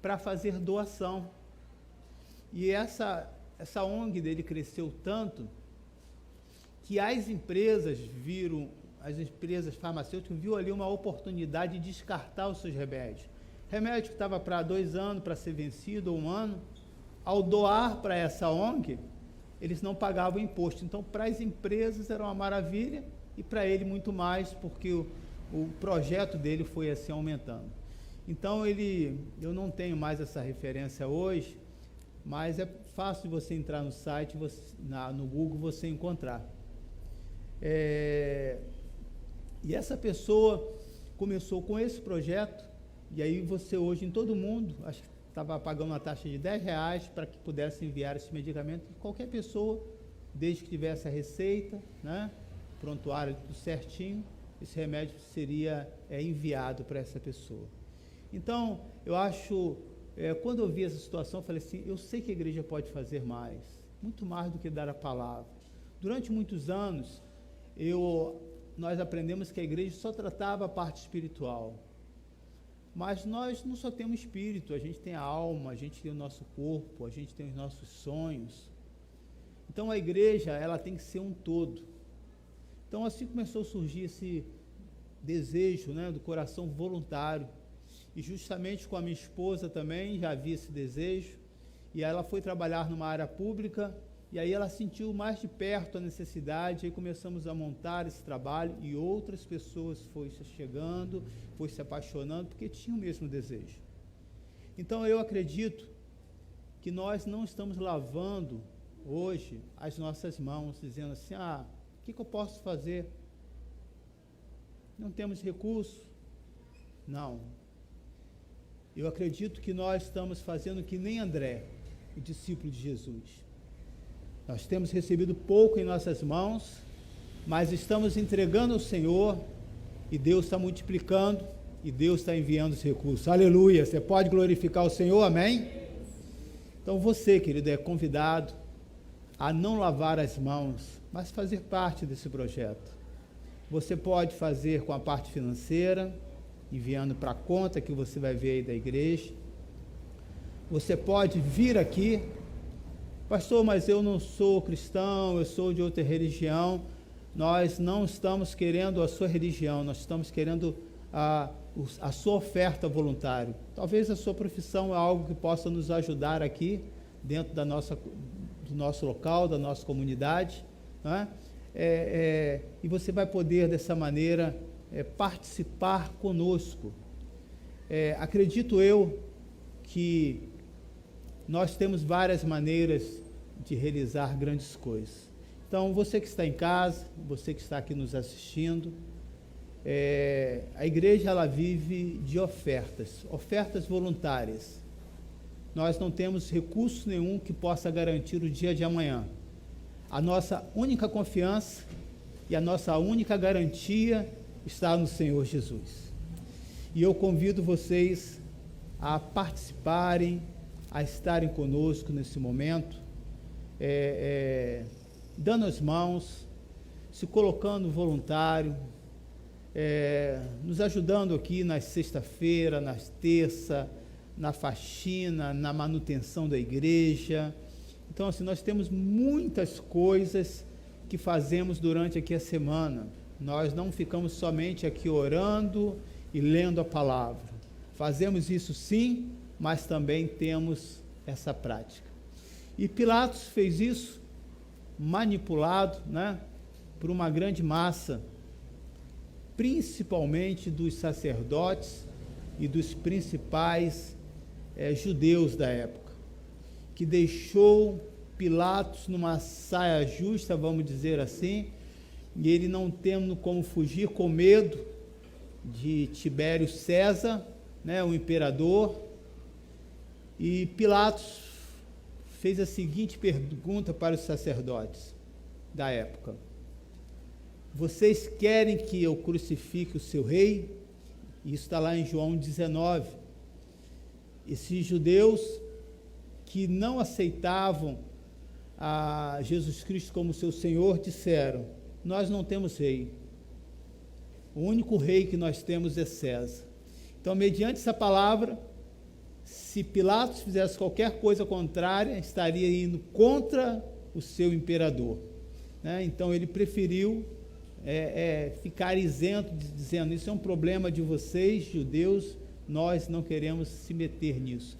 para fazer doação. E essa ONG dele cresceu tanto que as empresas farmacêuticas viram ali uma oportunidade de descartar os seus remédios. Remédio que estava para 2 anos para ser vencido, ou 1 ano, ao doar para essa ONG, eles não pagavam imposto. Então, para as empresas era uma maravilha e para ele muito mais, porque o projeto dele foi assim aumentando. Então, eu não tenho mais essa referência hoje, mas é fácil você entrar no site, no Google, você encontrar. E essa pessoa começou com esse projeto, e aí você hoje em todo mundo, acho que estava pagando uma taxa de R$10 para que pudesse enviar esse medicamento, qualquer pessoa, desde que tivesse a receita, né, prontuário tudo certinho, esse remédio seria enviado para essa pessoa. Então, eu acho, quando eu vi essa situação, eu falei assim, eu sei que a igreja pode fazer mais, muito mais do que dar a palavra. Durante muitos anos, nós aprendemos que a igreja só tratava a parte espiritual, mas nós não só temos espírito, a gente tem a alma, a gente tem o nosso corpo, a gente tem os nossos sonhos. Então a igreja, ela tem que ser um todo. Então assim começou a surgir esse desejo, né, do coração voluntário, e justamente com a minha esposa também já havia esse desejo, e ela foi trabalhar numa área pública, e aí ela sentiu mais de perto a necessidade, e aí começamos a montar esse trabalho, e outras pessoas foram chegando, foi se apaixonando, porque tinham o mesmo desejo. Então eu acredito que nós não estamos lavando hoje as nossas mãos, dizendo assim, o que eu posso fazer? Não temos recurso? Não. Eu acredito que nós estamos fazendo que nem André, o discípulo de Jesus. Nós temos recebido pouco em nossas mãos, mas estamos entregando ao Senhor, e Deus está multiplicando, e Deus está enviando os recursos. Aleluia! Você pode glorificar o Senhor, amém? Então você, querido, é convidado a não lavar as mãos, mas fazer parte desse projeto. Você pode fazer com a parte financeira, enviando para a conta que você vai ver aí da igreja. Você pode vir aqui, pastor, mas eu não sou cristão, eu sou de outra religião. Nós não estamos querendo a sua religião, nós estamos querendo a sua oferta voluntária. Talvez a sua profissão é algo que possa nos ajudar aqui, dentro do nosso local, da nossa comunidade, né? E você vai poder, dessa maneira, participar conosco. Acredito eu que nós temos várias maneiras de realizar grandes coisas. Então, você que está em casa, você que está aqui nos assistindo, a igreja, ela vive de ofertas voluntárias. Nós não temos recurso nenhum que possa garantir o dia de amanhã. A nossa única confiança e a nossa única garantia está no Senhor Jesus. E eu convido vocês a participarem, a estarem conosco nesse momento, dando as mãos, se colocando voluntário, nos ajudando aqui na sexta-feira, na terça, na faxina, na manutenção da igreja. Então, assim, nós temos muitas coisas que fazemos durante aqui a semana. Nós não ficamos somente aqui orando e lendo a palavra. Fazemos isso sim, mas também temos essa prática. E Pilatos fez isso, manipulado, né, por uma grande massa, principalmente dos sacerdotes e dos principais judeus da época, que deixou Pilatos numa saia justa, vamos dizer assim, e ele não tendo como fugir, com medo de Tibério César, né, o imperador, E Pilatos fez a seguinte pergunta para os sacerdotes da época: vocês querem que eu crucifique o seu rei? Isso está lá em João 19. Esses judeus que não aceitavam a Jesus Cristo como seu Senhor disseram: nós não temos rei. O único rei que nós temos é César. Então, mediante essa palavra, se Pilatos fizesse qualquer coisa contrária, estaria indo contra o seu imperador, né? Então, ele preferiu ficar isento, dizendo: isso é um problema de vocês, judeus, nós não queremos se meter nisso.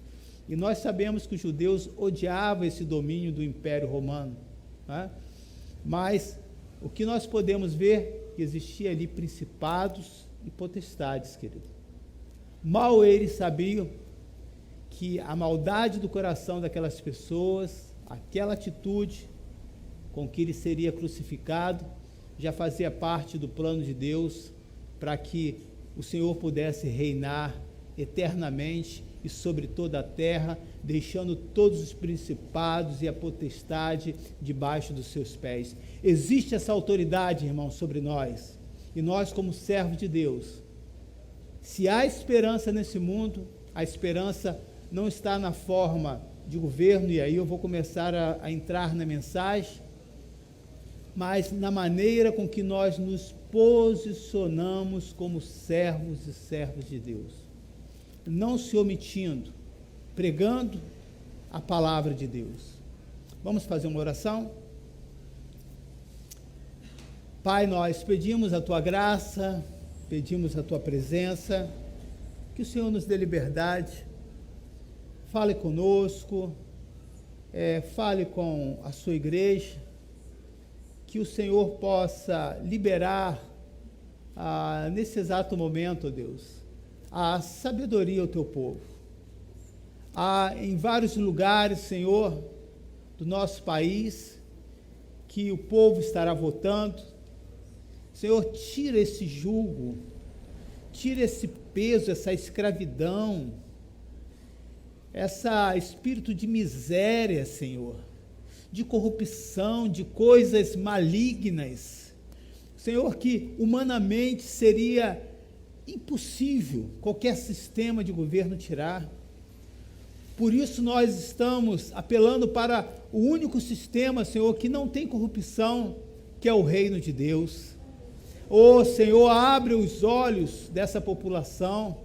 E nós sabemos que os judeus odiavam esse domínio do Império Romano, né? Mas o que nós podemos ver, que existia ali principados e potestades, querido. Mal eles sabiam que a maldade do coração daquelas pessoas, aquela atitude com que ele seria crucificado, já fazia parte do plano de Deus para que o Senhor pudesse reinar eternamente e sobre toda a terra, deixando todos os principados e a potestade debaixo dos seus pés. Existe essa autoridade, irmão, sobre nós, e nós, como servos de Deus, se há esperança nesse mundo, a esperança não está na forma de governo, e aí eu vou começar a entrar na mensagem, mas na maneira com que nós nos posicionamos como servos e servas de Deus, não se omitindo, pregando a palavra de Deus. Vamos fazer uma oração? Pai, nós pedimos a Tua graça, pedimos a Tua presença, que o Senhor nos dê liberdade, fale conosco, fale com a Sua igreja, que o Senhor possa liberar, nesse exato momento, ó Deus, a sabedoria ao Teu povo. Há em vários lugares, Senhor, do nosso país, que o povo estará votando. Senhor, tira esse jugo, tira esse peso, essa escravidão, esse espírito de miséria, Senhor, de corrupção, de coisas malignas, Senhor, que humanamente seria impossível qualquer sistema de governo tirar. Por isso nós estamos apelando para o único sistema, Senhor, que não tem corrupção, que é o reino de Deus. Ô Senhor, abre os olhos dessa população,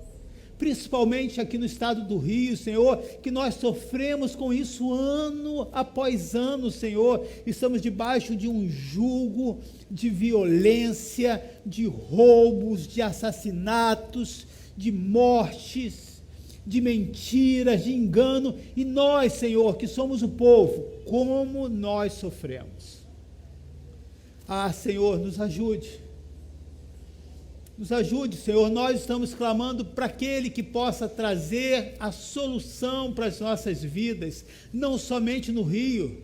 principalmente aqui no estado do Rio, Senhor, que nós sofremos com isso ano após ano, Senhor. Estamos debaixo de um jugo de violência, de roubos, de assassinatos, de mortes, de mentiras, de engano. E nós, Senhor, que somos o povo, como nós sofremos. Senhor, nos ajude. Nos ajude, Senhor, nós estamos clamando para aquele que possa trazer a solução para as nossas vidas, não somente no Rio.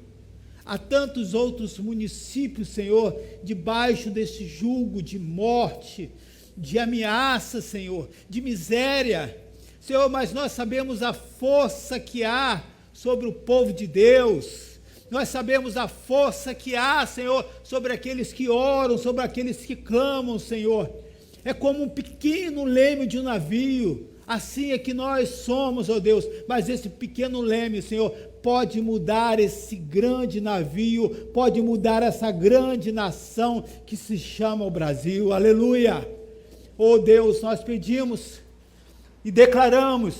Há tantos outros municípios, Senhor, debaixo desse jugo de morte, de ameaça, Senhor, de miséria. Senhor, mas nós sabemos a força que há sobre o povo de Deus. Nós sabemos a força que há, Senhor, sobre aqueles que oram, sobre aqueles que clamam, Senhor. É como um pequeno leme de um navio, assim é que nós somos, ó Deus, mas esse pequeno leme, Senhor, pode mudar esse grande navio, pode mudar essa grande nação que se chama o Brasil, aleluia. Ó Deus, nós pedimos e declaramos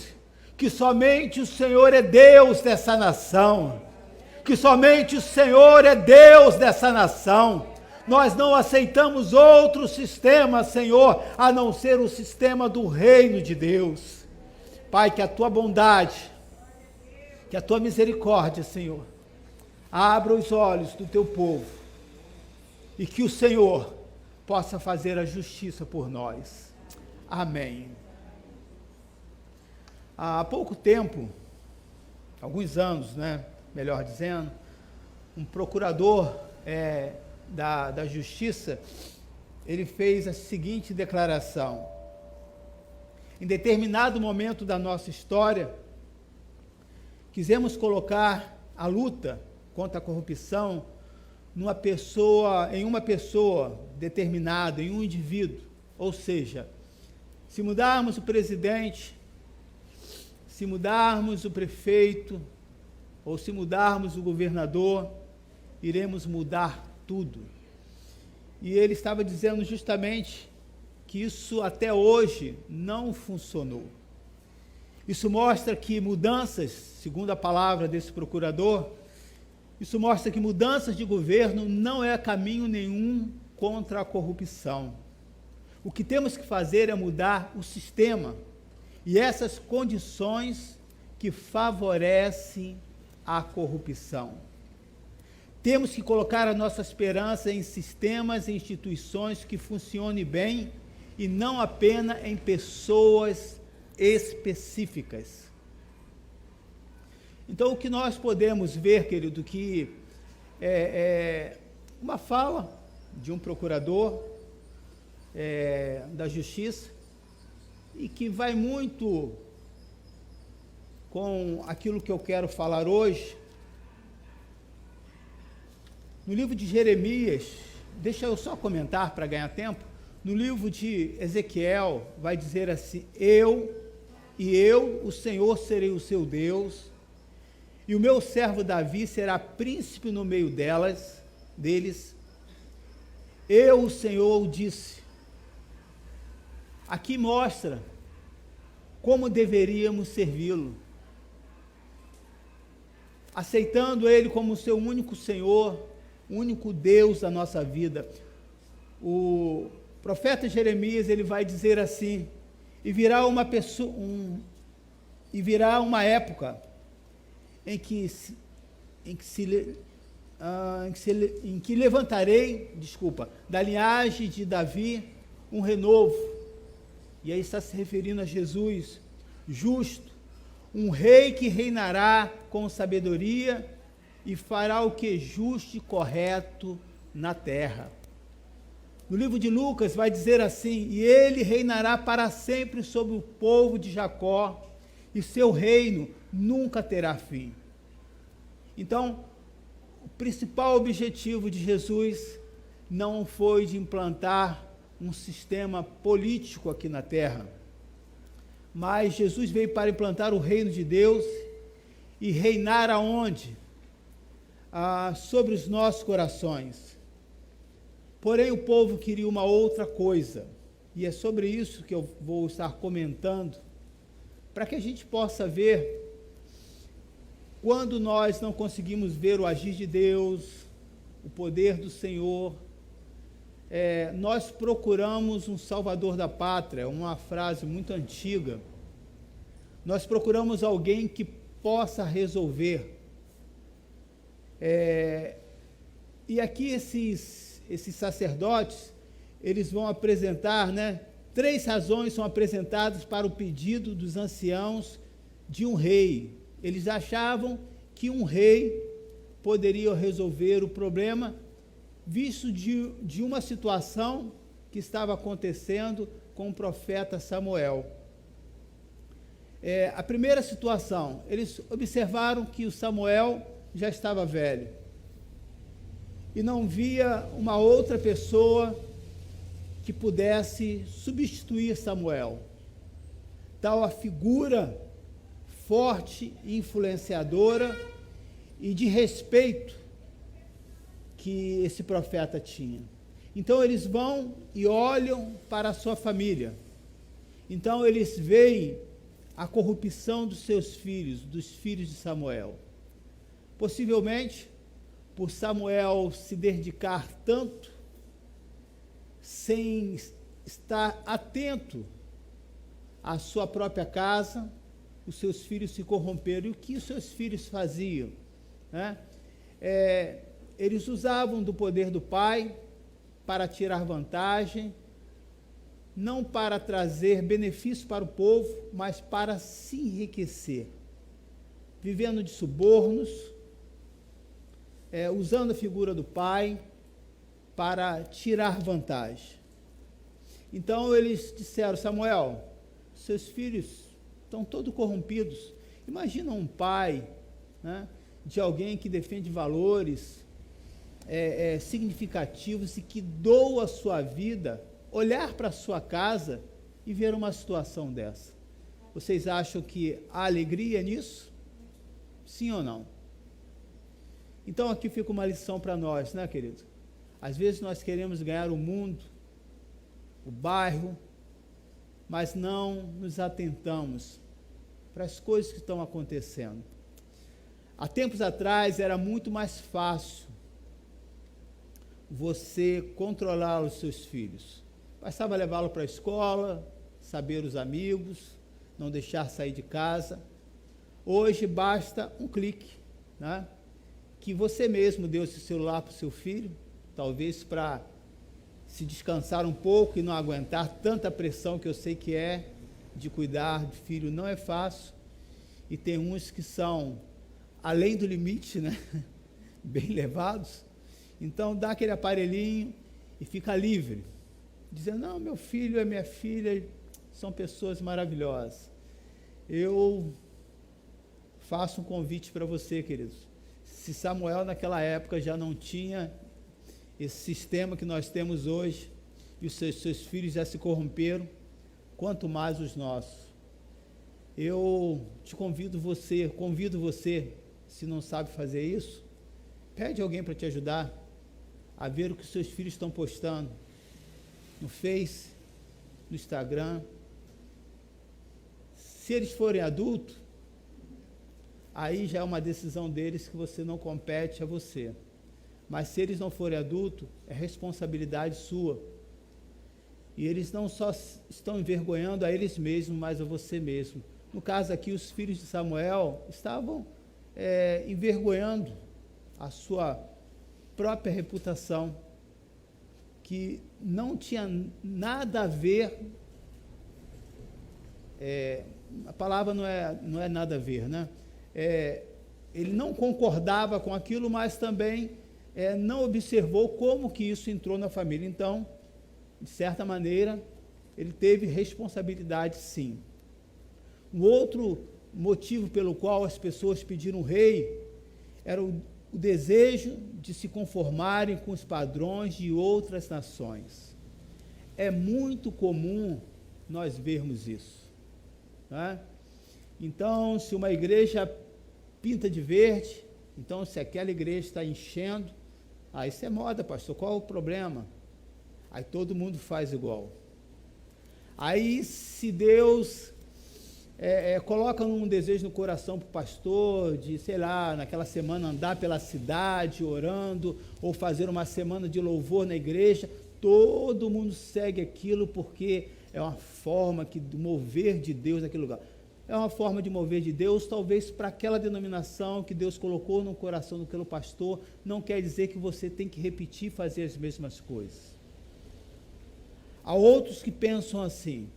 que somente o Senhor é Deus dessa nação, que somente o Senhor é Deus dessa nação. Nós não aceitamos outro sistema, Senhor, a não ser o sistema do reino de Deus. Pai, que a Tua bondade, que a Tua misericórdia, Senhor, abra os olhos do Teu povo e que o Senhor possa fazer a justiça por nós. Amém. Há pouco tempo, alguns anos, melhor dizendo, um procurador da Justiça, ele fez a seguinte declaração: em determinado momento da nossa história, quisemos colocar a luta contra a corrupção em uma pessoa determinada, em um indivíduo. Ou seja, se mudarmos o presidente, se mudarmos o prefeito, ou se mudarmos o governador, iremos mudar tudo. E ele estava dizendo justamente que isso até hoje não funcionou. Isso mostra que mudanças, segundo a palavra desse procurador, isso mostra que mudanças de governo não é caminho nenhum contra a corrupção. O que temos que fazer é mudar o sistema e essas condições que favorecem a corrupção. Temos que colocar a nossa esperança em sistemas e instituições que funcionem bem e não apenas em pessoas específicas. Então, o que nós podemos ver, querido, que é uma fala de um procurador da Justiça e que vai muito com aquilo que eu quero falar hoje. No livro de Jeremias, deixa eu só comentar para ganhar tempo, no livro de Ezequiel vai dizer assim: eu, o Senhor, serei o seu Deus, e o meu servo Davi será príncipe no meio deles. Eu, o Senhor, o disse. Aqui mostra como deveríamos servi-lo, aceitando ele como seu único Senhor, único Deus da nossa vida. O profeta Jeremias, ele vai dizer assim: e virá uma época em que levantarei, da linhagem de Davi um renovo. E aí está se referindo a Jesus, justo, um rei que reinará com sabedoria e fará o que é justo e correto na terra. No livro de Lucas vai dizer assim: e ele reinará para sempre sobre o povo de Jacó, e seu reino nunca terá fim. Então, o principal objetivo de Jesus não foi de implantar um sistema político aqui na terra, mas Jesus veio para implantar o reino de Deus e reinar aonde? Sobre os nossos corações. Porém, o povo queria uma outra coisa, e é sobre isso que eu vou estar comentando, para que a gente possa ver, quando nós não conseguimos ver o agir de Deus, o poder do Senhor, nós procuramos um salvador da pátria, uma frase muito antiga. Nós procuramos alguém que possa resolver. E aqui esses sacerdotes, eles vão apresentar, 3 razões são apresentadas para o pedido dos anciãos de um rei. Eles achavam que um rei poderia resolver o problema, visto de uma situação que estava acontecendo com o profeta Samuel. A primeira situação, eles observaram que o Samuel já estava velho e não via uma outra pessoa que pudesse substituir Samuel. Tal a figura forte, influenciadora e de respeito que esse profeta tinha. Então eles vão e olham para a sua família. Então eles veem a corrupção dos seus filhos, dos filhos de Samuel. Possivelmente, por Samuel se dedicar tanto, sem estar atento à sua própria casa, os seus filhos se corromperam. E o que os seus filhos faziam? Eles usavam do poder do pai para tirar vantagem, não para trazer benefício para o povo, mas para se enriquecer, vivendo de subornos, usando a figura do pai para tirar vantagem. Então eles disseram: Samuel, seus filhos estão todos corrompidos. Imagina um pai né, de alguém que defende valores significativos e que doa a sua vida, olhar para a sua casa e ver uma situação dessa. Vocês acham que há alegria nisso? Sim ou não? Então aqui fica uma lição para nós, né, querido? Às vezes nós queremos ganhar o mundo, o bairro, mas não nos atentamos para as coisas que estão acontecendo. Há tempos atrás era muito mais fácil você controlar os seus filhos. Bastava levá-lo para a escola, saber os amigos, não deixar sair de casa. Hoje basta um clique, né? Que você mesmo deu esse celular para o seu filho, talvez para se descansar um pouco e não aguentar tanta pressão que eu sei que é de cuidar de filho, não é fácil. E tem uns que são além do limite, né? Bem levados. Então dá aquele aparelhinho e fica livre, dizendo, não, meu filho e minha filha são pessoas maravilhosas. Eu faço um convite para você, queridos. Se Samuel naquela época já não tinha esse sistema que nós temos hoje, e os seus filhos já se corromperam, quanto mais os nossos. Eu convido você, se não sabe fazer isso, pede alguém para te ajudar a ver o que os seus filhos estão postando no Face, no Instagram. Se eles forem adultos, aí já é uma decisão deles que você não compete a você. Mas se eles não forem adultos, é responsabilidade sua. E eles não só estão envergonhando a eles mesmos, mas a você mesmo. No caso aqui, os filhos de Samuel estavam envergonhando a sua própria reputação, que não tinha nada a ver, a palavra não é nada a ver, né? Ele não concordava com aquilo, mas também não observou como que isso entrou na família. Então, de certa maneira, ele teve responsabilidade, sim. Um outro motivo pelo qual as pessoas pediram um rei era o desejo de se conformarem com os padrões de outras nações. É muito comum nós vermos isso, né? Então, se uma igreja pinta de verde, então se aquela igreja está enchendo, isso é moda, pastor, qual o problema? Aí todo mundo faz igual. Aí, se Deus coloca um desejo no coração para o pastor, de, sei lá, naquela semana andar pela cidade orando, ou fazer uma semana de louvor na igreja, todo mundo segue aquilo porque é uma forma de mover de Deus naquele lugar. É uma forma de mover de Deus, talvez para aquela denominação que Deus colocou no coração daquele pastor, não quer dizer que você tem que repetir, fazer as mesmas coisas. Há outros que pensam assim,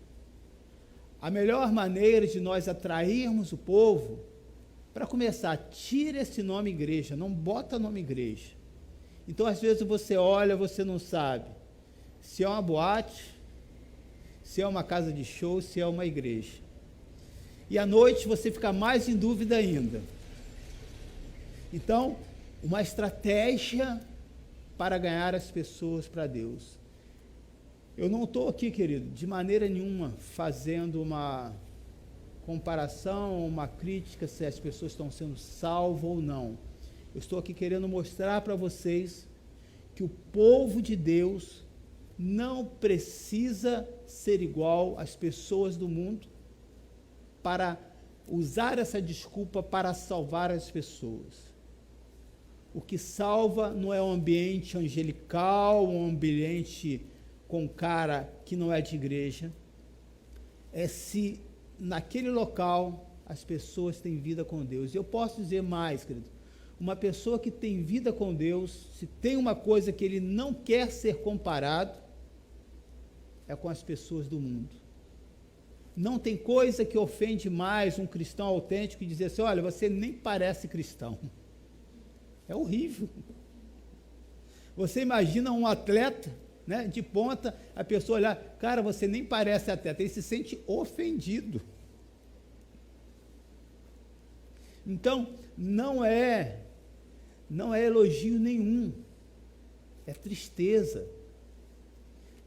a melhor maneira de nós atrairmos o povo, para começar, tira esse nome igreja, não bota nome igreja. Então, às vezes você olha, você não sabe se é uma boate, se é uma casa de show, se é uma igreja. E à noite você fica mais em dúvida ainda. Então, uma estratégia para ganhar as pessoas para Deus. Eu não estou aqui, querido, de maneira nenhuma fazendo uma comparação, uma crítica se as pessoas estão sendo salvas ou não. Eu estou aqui querendo mostrar para vocês que o povo de Deus não precisa ser igual às pessoas do mundo para usar essa desculpa para salvar as pessoas. O que salva não é um ambiente angelical, um ambiente com cara que não é de igreja, é se naquele local as pessoas têm vida com Deus. E eu posso dizer mais, querido, uma pessoa que tem vida com Deus, se tem uma coisa que ele não quer ser comparado, é com as pessoas do mundo. Não tem coisa que ofende mais um cristão autêntico e dizer assim, olha, você nem parece cristão. É horrível. Você imagina um atleta, né, de ponta, a pessoa olhar, cara, você nem parece atleta, ele se sente ofendido. Então, não é elogio nenhum, é tristeza.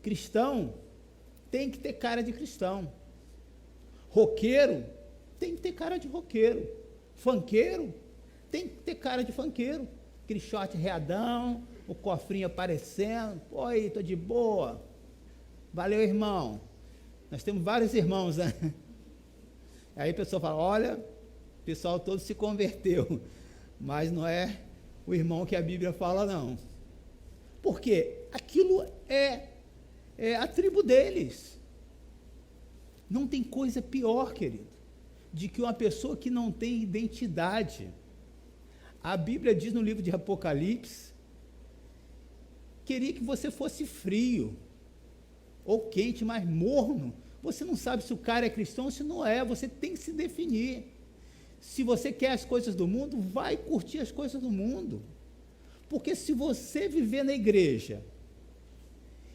Cristão tem que ter cara de cristão. Roqueiro tem que ter cara de roqueiro. Funkeiro tem que ter cara de funkeiro. Aquele short readão, o cofrinho aparecendo. Oi, tô de boa. Valeu, irmão. Nós temos vários irmãos, né? Aí a pessoa fala, olha, o pessoal todo se converteu. Mas não é o irmão que a Bíblia fala, não. Porque aquilo é a tribo deles. Não tem coisa pior, querido, de que uma pessoa que não tem identidade. A Bíblia diz no livro de Apocalipse, queria que você fosse frio, ou quente, mas morno. Você não sabe se o cara é cristão ou se não é, você tem que se definir. Se você quer as coisas do mundo, vai curtir as coisas do mundo. Porque se você viver na igreja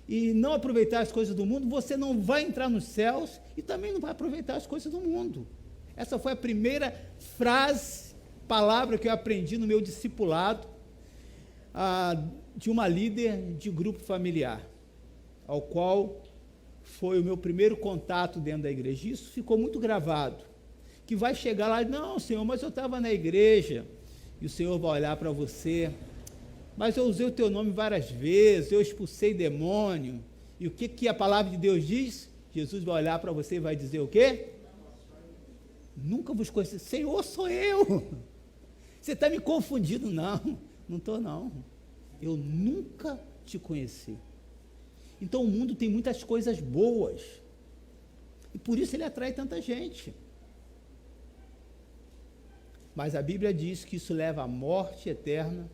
e não aproveitar as coisas do mundo, você não vai entrar nos céus e também não vai aproveitar as coisas do mundo. Essa foi a primeira palavra que eu aprendi no meu discipulado, de uma líder de grupo familiar, ao qual foi o meu primeiro contato dentro da igreja. Isso ficou muito gravado, que vai chegar lá e, não, Senhor, mas eu estava na igreja, e o Senhor vai olhar para você, mas eu usei o teu nome várias vezes, eu expulsei demônio, e o que a palavra de Deus diz? Jesus vai olhar para você e vai dizer o quê? Nunca vos conheci. Senhor, sou eu. Você está me confundindo? Não estou não. Eu nunca te conheci. Então o mundo tem muitas coisas boas, e por isso ele atrai tanta gente. Mas a Bíblia diz que isso leva à morte eterna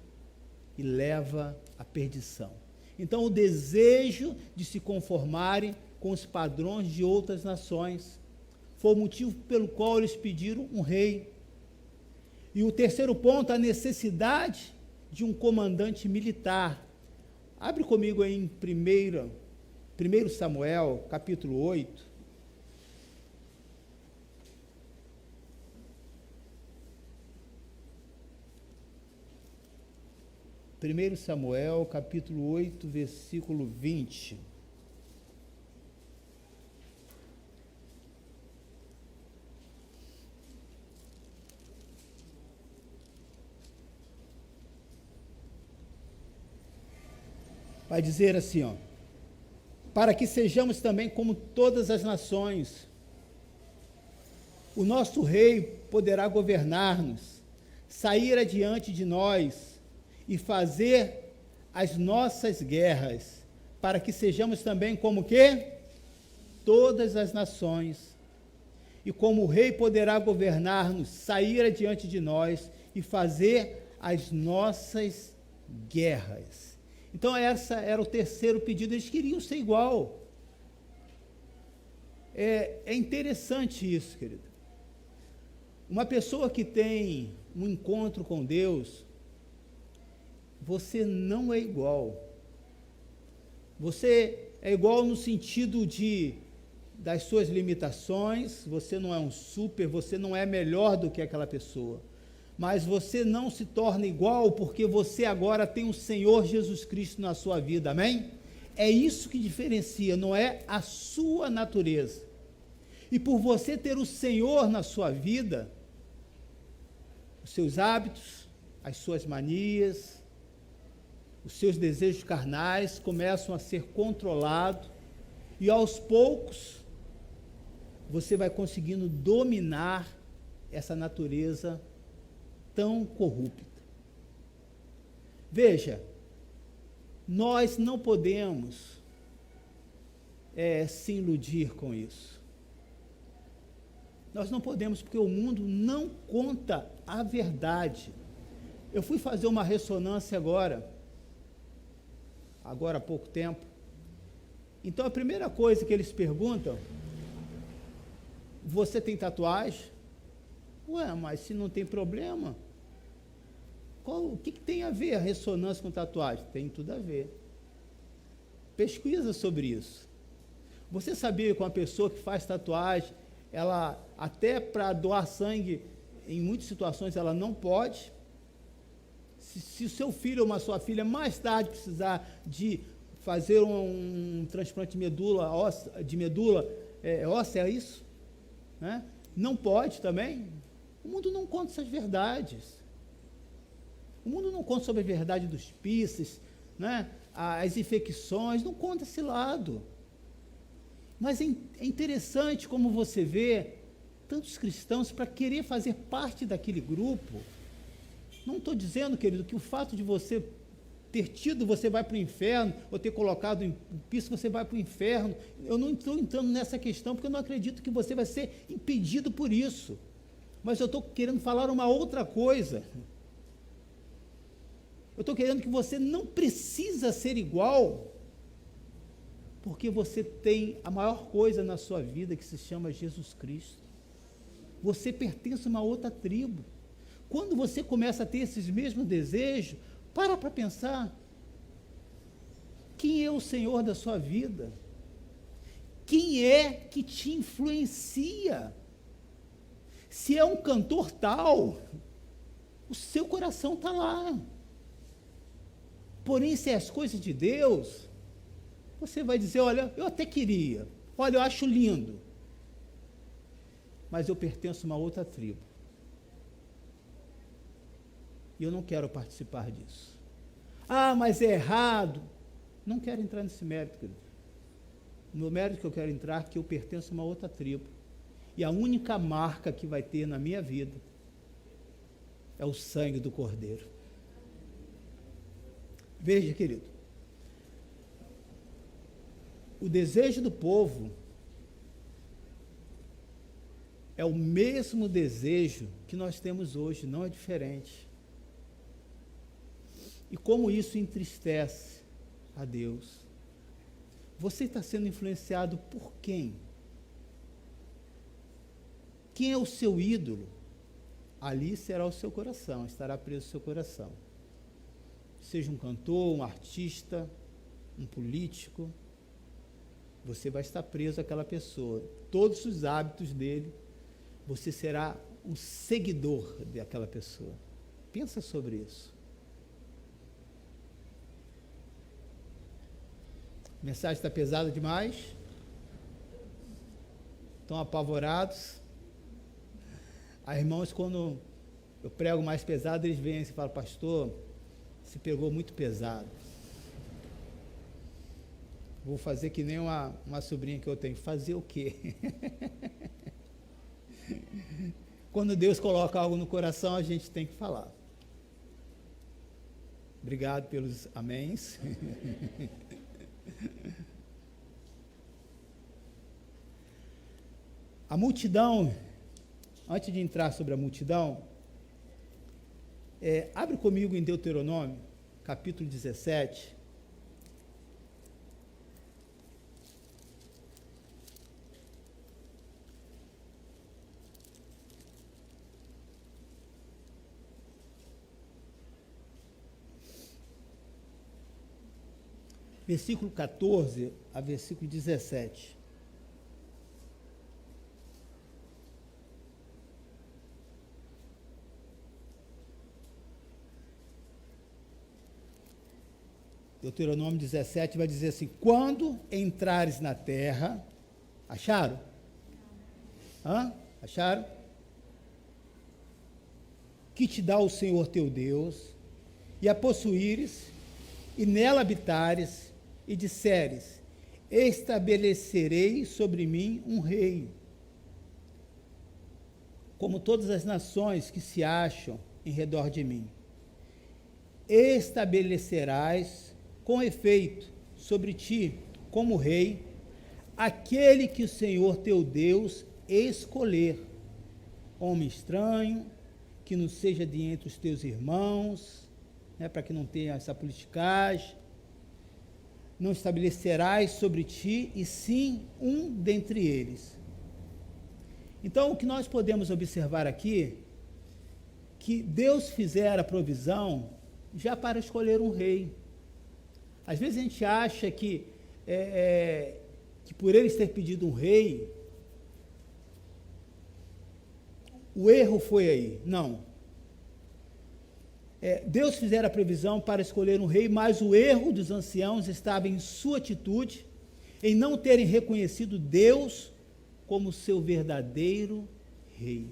e leva à perdição. Então o desejo de se conformarem com os padrões de outras nações foi o motivo pelo qual eles pediram um rei. E o terceiro ponto, a necessidade de um comandante militar. Abre comigo aí em 1 Samuel, capítulo 8. Primeiro Samuel, capítulo 8, versículo 20. Vai dizer assim, ó, para que sejamos também como todas as nações, o nosso rei poderá governar-nos, sair adiante de nós e fazer as nossas guerras, para que sejamos também como que? Todas as nações. E como o rei poderá governar-nos, sair adiante de nós e fazer as nossas guerras. Então, essa era o terceiro pedido, eles queriam ser igual. É interessante isso, querido. Uma pessoa que tem um encontro com Deus, você não é igual. Você é igual no sentido das suas limitações, você não é um super, você não é melhor do que aquela pessoa. Mas você não se torna igual porque você agora tem o Senhor Jesus Cristo na sua vida, amém? É isso que diferencia, não é a sua natureza. E por você ter o Senhor na sua vida, os seus hábitos, as suas manias, os seus desejos carnais começam a ser controlados e aos poucos você vai conseguindo dominar essa natureza tão corrupta. Veja, nós não podemos se iludir com isso. Nós não podemos, porque o mundo não conta a verdade. Eu fui fazer uma ressonância agora há pouco tempo. Então a primeira coisa que eles perguntam: você tem tatuagem? Ué, mas se não tem problema, o que tem a ver a ressonância com tatuagem? Tem tudo a ver. Pesquisa sobre isso. Você sabia que uma pessoa que faz tatuagem, ela até para doar sangue, em muitas situações ela não pode. Se o seu filho ou uma sua filha mais tarde precisar de fazer um transplante de medula óssea, óssea, é isso? Né? Não pode também. O mundo não conta essas verdades. O mundo não conta sobre a verdade dos píceis, né? As infecções, não conta esse lado. Mas é interessante como você vê tantos cristãos para querer fazer parte daquele grupo. Não estou dizendo, querido, que o fato de você ter tido, você vai para o inferno, ou ter colocado em piso, você vai para o inferno. Eu não estou entrando nessa questão, porque eu não acredito que você vai ser impedido por isso. Mas eu estou querendo falar uma outra coisa. Eu estou querendo que você não precisa ser igual, porque você tem a maior coisa na sua vida, que se chama Jesus Cristo. Você pertence a uma outra tribo. Quando você começa a ter esses mesmos desejos, para pensar, quem é o Senhor da sua vida? Quem é que te influencia? Se é um cantor tal, o seu coração está lá. Porém, se é as coisas de Deus, você vai dizer, olha, eu até queria, olha, eu acho lindo, mas eu pertenço a uma outra tribo. E eu não quero participar disso. Ah, mas é errado. Não quero entrar nesse mérito, querido. No mérito que eu quero entrar, que eu pertenço a uma outra tribo. E a única marca que vai ter na minha vida é o sangue do Cordeiro. Veja, querido, o desejo do povo é o mesmo desejo que nós temos hoje, não é diferente. E como isso entristece a Deus? Você está sendo influenciado por quem? Quem é o seu ídolo? Ali será o seu coração, estará preso o seu coração. Seja um cantor, um artista, um político, você vai estar preso àquela pessoa. Todos os hábitos dele, você será um seguidor daquela pessoa. Pensa sobre isso. A mensagem está pesada demais? Estão apavorados? Há irmãos, quando eu prego mais pesado, eles vêm e falam, pastor, se pegou muito pesado. Vou fazer que nem uma sobrinha que eu tenho. Fazer o quê? Quando Deus coloca algo no coração, a gente tem que falar. Obrigado pelos améns. A multidão, antes de entrar sobre a multidão, abre comigo em Deuteronômio, capítulo 17. Versículo 14 a versículo 17. Deuteronômio 17 vai dizer assim, quando entrares na terra, acharam? Acharam? Que te dá o Senhor teu Deus, e a possuíres, e nela habitares, e disseres, estabelecerei sobre mim um rei, como todas as nações que se acham em redor de mim. Estabelecerás com efeito sobre ti, como rei, aquele que o Senhor teu Deus escolher, homem estranho, que não seja de entre os teus irmãos, para que não tenha essa politicagem. Não estabelecerás sobre ti, e sim um dentre eles. Então, o que nós podemos observar aqui, que Deus fizera a provisão já para escolher um rei. Às vezes a gente acha que por eles ter pedido um rei, o erro foi aí. Não. Deus fizera a previsão para escolher um rei, mas o erro dos anciãos estava em sua atitude, em não terem reconhecido Deus como seu verdadeiro rei.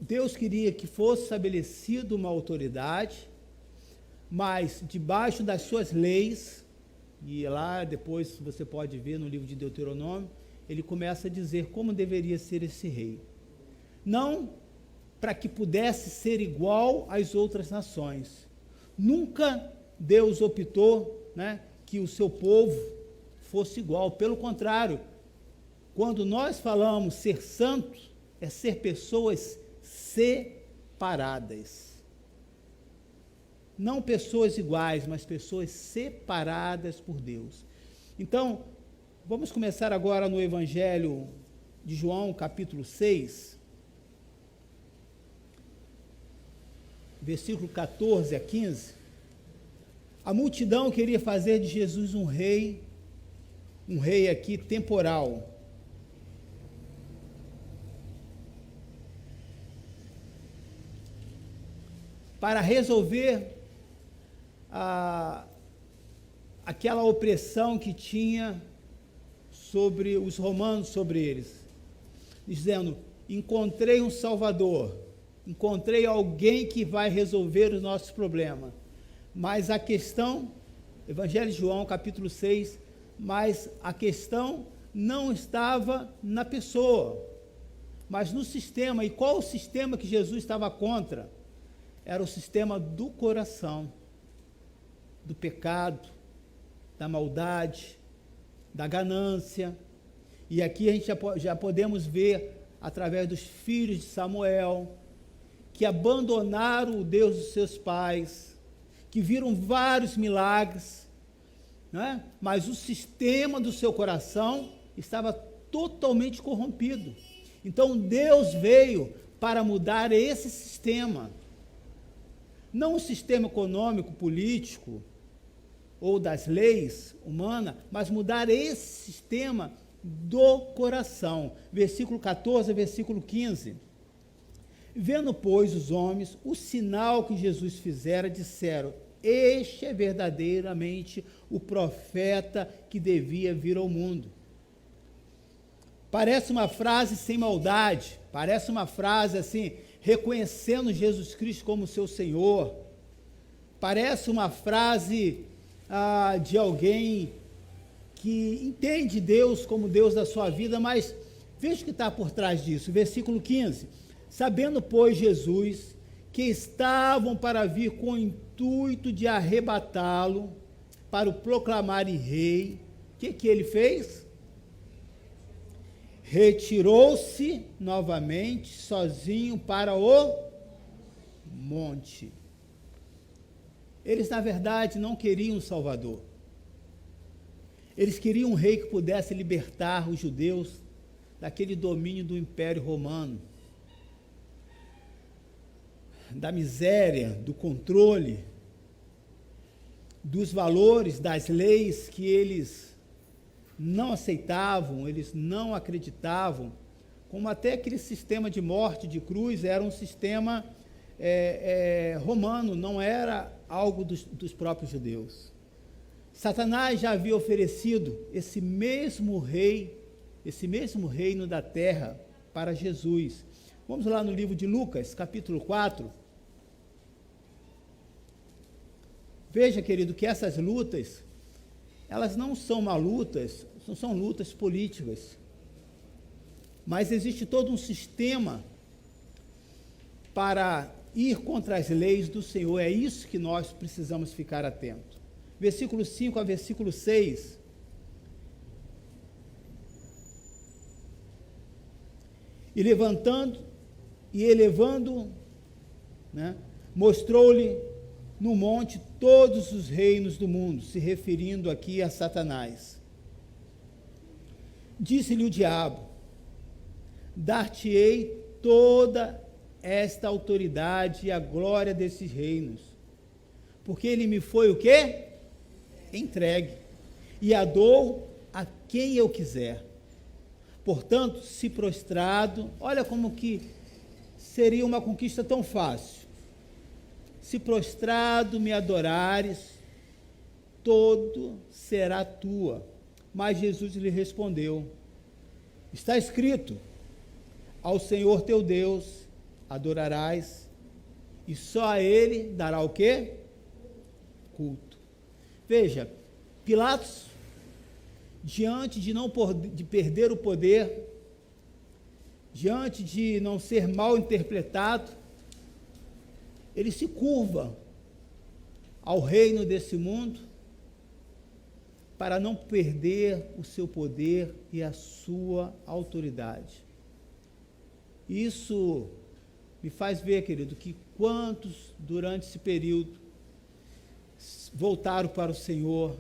Deus queria que fosse estabelecida uma autoridade, mas debaixo das suas leis, e lá depois você pode ver no livro de Deuteronômio, ele começa a dizer como deveria ser esse rei. Não para que pudesse ser igual às outras nações. Nunca Deus optou, né, que o seu povo fosse igual. Pelo contrário, quando nós falamos ser santos, é ser pessoas separadas. Não pessoas iguais, mas pessoas separadas por Deus. Então, vamos começar agora no Evangelho de João, capítulo 6, versículo 14 a 15. A multidão queria fazer de Jesus um rei aqui temporal. Para resolver aquela opressão que tinha sobre os romanos, sobre eles, dizendo: encontrei um Salvador, encontrei alguém que vai resolver os nossos problemas. Mas a questão, Evangelho de João, capítulo 6, mas a questão não estava na pessoa, mas no sistema. E qual o sistema que Jesus estava contra? Era o sistema do coração, do pecado, da maldade, da ganância. E aqui a gente já podemos ver, através dos filhos de Samuel, que abandonaram o Deus dos seus pais, que viram vários milagres, né? Mas o sistema do seu coração estava totalmente corrompido. Então Deus veio para mudar esse sistema. Não o sistema econômico, político, ou das leis humanas, mas mudar esse sistema do coração. Versículo 14, versículo 15. Vendo, pois, os homens o sinal que Jesus fizera, disseram: este é verdadeiramente o profeta que devia vir ao mundo. Parece uma frase sem maldade, parece uma frase assim, reconhecendo Jesus Cristo como seu Senhor. Parece uma frase de alguém que entende Deus como Deus da sua vida, mas veja o que está por trás disso. Versículo 15. Sabendo, pois, Jesus que estavam para vir com o intuito de arrebatá-lo, para o proclamarem rei, o que ele fez? Retirou-se novamente, sozinho, para o monte. Eles, na verdade, não queriam um Salvador. Eles queriam um rei que pudesse libertar os judeus daquele domínio do Império Romano, da miséria, do controle, dos valores, das leis que eles não aceitavam, eles não acreditavam, como até aquele sistema de morte de cruz era um sistema romano, não era algo dos próprios judeus. Satanás já havia oferecido esse mesmo reino da terra para Jesus. Vamos lá no livro de Lucas, capítulo 4. Veja, querido, que essas lutas, elas não são lutas, não são lutas políticas, mas existe todo um sistema para ir contra as leis do Senhor. É isso que nós precisamos ficar atentos. Versículo 5 a versículo 6. E levantando e elevando, né, mostrou-lhe no monte todos os reinos do mundo, se referindo aqui a Satanás. Disse-lhe o diabo: dar-te-ei toda esta autoridade e a glória desses reinos, porque ele me foi o quê? Entregue, e a dou a quem eu quiser. Portanto, se prostrado, olha como que seria uma conquista tão fácil. Se prostrado me adorares, todo será tua. Mas Jesus lhe respondeu, está escrito, ao Senhor teu Deus adorarás, e só a Ele dará o quê? Culto. Veja, Pilatos, diante de perder o poder, diante de não ser mal interpretado, ele se curva ao reino desse mundo para não perder o seu poder e a sua autoridade. Isso me faz ver, querido, que quantos durante esse período voltaram para o Senhor,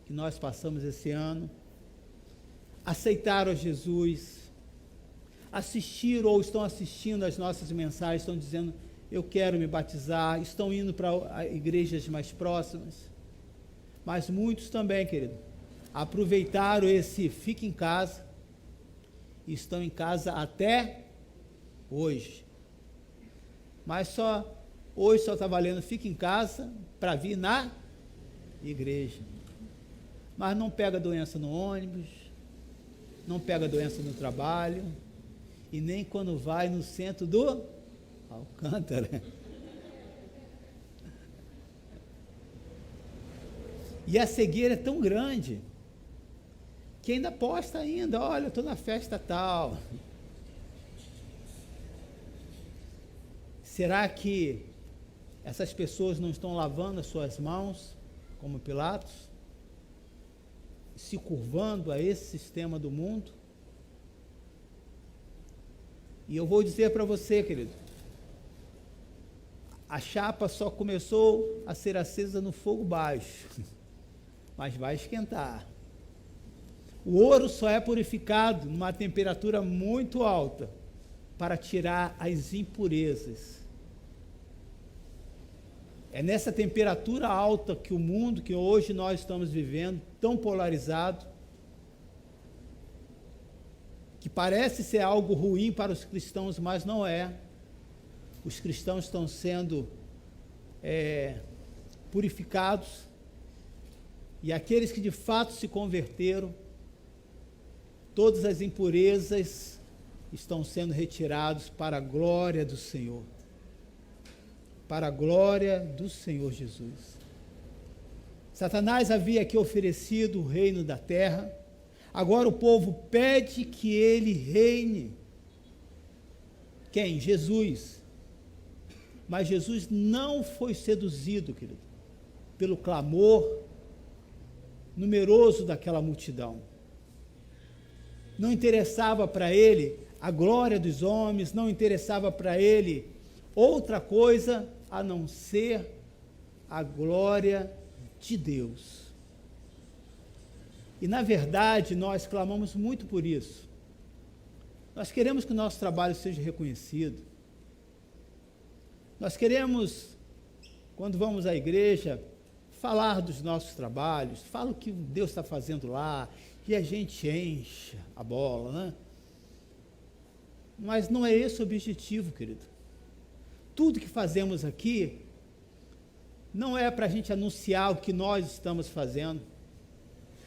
que nós passamos esse ano, aceitaram a Jesus, assistiram ou estão assistindo às nossas mensagens, estão dizendo, eu quero me batizar, estão indo para igrejas mais próximas, mas muitos também, querido, aproveitaram esse fica em casa, e estão em casa até hoje, mas hoje só está valendo fica em casa para vir na igreja, mas não pega doença no ônibus, não pega doença no trabalho, e nem quando vai no centro do Alcântara. E a cegueira é tão grande, que ainda posta ainda, olha, eu estou na festa tal. Será que essas pessoas não estão lavando as suas mãos, como Pilatos, se curvando a esse sistema do mundo? E eu vou dizer para você, querido, a chapa só começou a ser acesa no fogo baixo, mas vai esquentar. O ouro só é purificado numa temperatura muito alta para tirar as impurezas. É nessa temperatura alta que o mundo que hoje nós estamos vivendo, tão polarizado, que parece ser algo ruim para os cristãos, mas não é. Os cristãos estão sendo purificados, e aqueles que de fato se converteram, todas as impurezas estão sendo retirados para a glória do Senhor. Para a glória do Senhor Jesus. Satanás havia aqui oferecido o reino da terra, agora o povo pede que ele reine. Quem? Jesus. Mas Jesus não foi seduzido, querido, pelo clamor numeroso daquela multidão. Não interessava para ele a glória dos homens, não interessava para ele outra coisa a não ser a glória de Deus. E na verdade nós clamamos muito por isso. Nós queremos que o nosso trabalho seja reconhecido. Nós queremos, quando vamos à igreja, falar dos nossos trabalhos, falar o que Deus está fazendo lá, e a gente enche a bola, né? Mas não é esse o objetivo, querido. Tudo que fazemos aqui não é para a gente anunciar o que nós estamos fazendo.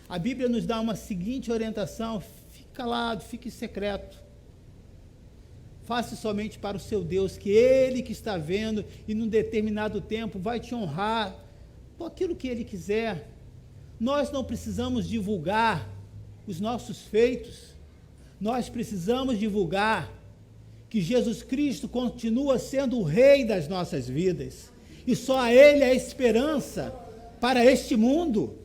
A Bíblia nos dá uma seguinte orientação: fique calado, fique secreto. Faça somente para o seu Deus, que Ele que está vendo e num determinado tempo vai te honrar por aquilo que Ele quiser. Nós não precisamos divulgar os nossos feitos, nós precisamos divulgar que Jesus Cristo continua sendo o Rei das nossas vidas, e só a Ele é a esperança para este mundo.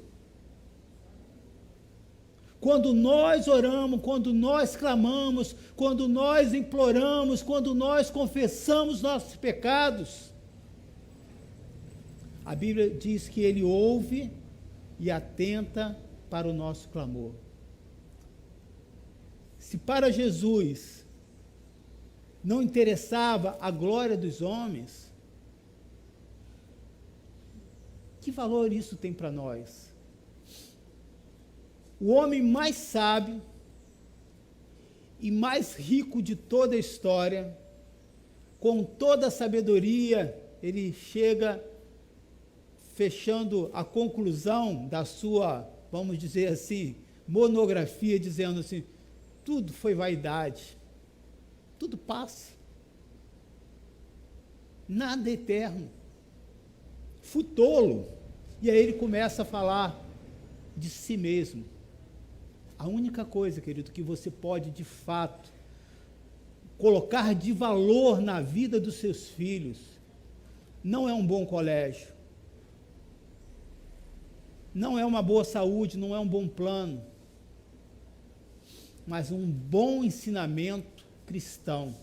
Quando nós oramos, quando nós clamamos, quando nós imploramos, quando nós confessamos nossos pecados, a Bíblia diz que Ele ouve e atenta para o nosso clamor. Se para Jesus não interessava a glória dos homens, que valor isso tem para nós? O homem mais sábio e mais rico de toda a história, com toda a sabedoria, ele chega fechando a conclusão da sua, vamos dizer assim, monografia, dizendo assim: tudo foi vaidade, tudo passa, nada é eterno, fui tolo. E aí ele começa a falar de si mesmo. A única coisa, querido, que você pode de fato colocar de valor na vida dos seus filhos não é um bom colégio, não é uma boa saúde, não é um bom plano, mas um bom ensinamento cristão.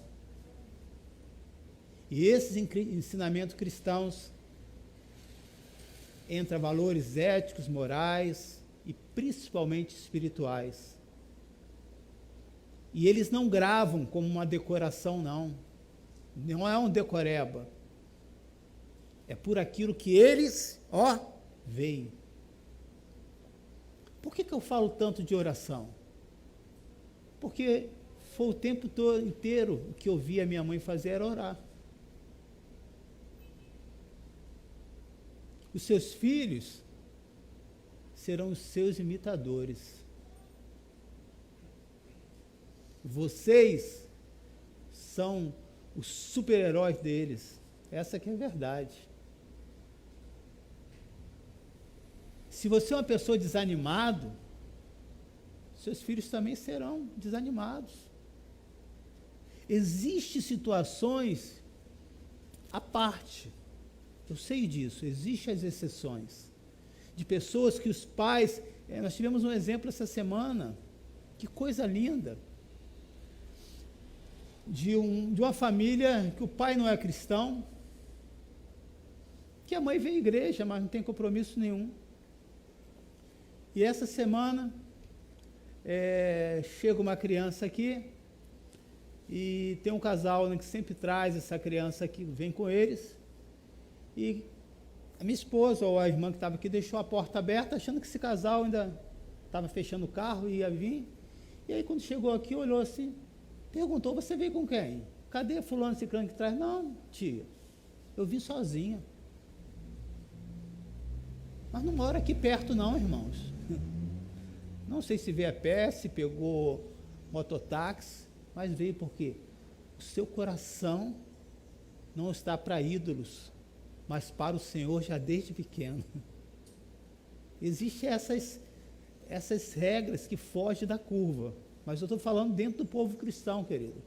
E esses ensinamentos cristãos entram valores éticos, morais e principalmente espirituais. E eles não gravam como uma decoração, não. Não é um decoreba. É por aquilo que eles, veem. Por que eu falo tanto de oração? Porque foi o tempo todo inteiro o que eu via minha mãe fazer era orar. Os seus filhos serão os seus imitadores. Vocês são os super-heróis deles. Essa que é a verdade. Se você é uma pessoa desanimada, seus filhos também serão desanimados. Existem situações à parte. Eu sei disso, existem as exceções. De pessoas que os pais... nós tivemos um exemplo essa semana, que coisa linda, de uma família que o pai não é cristão, que a mãe vem à igreja, mas não tem compromisso nenhum. E essa semana, chega uma criança aqui, e tem um casal, né, que sempre traz essa criança aqui, vem com eles, e a minha esposa ou a irmã que estava aqui deixou a porta aberta, achando que esse casal ainda estava fechando o carro e ia vir. E aí quando chegou aqui, olhou assim, perguntou: você veio com quem? Cadê fulano, ciclano que traz? Não, tia, eu vim sozinha. Mas não mora aqui perto não, irmãos. Não sei se veio a pé, se pegou mototáxi, mas veio porque o seu coração não está para ídolos, mas para o Senhor já desde pequeno. Existem essas regras que fogem da curva, mas eu estou falando dentro do povo cristão, querido.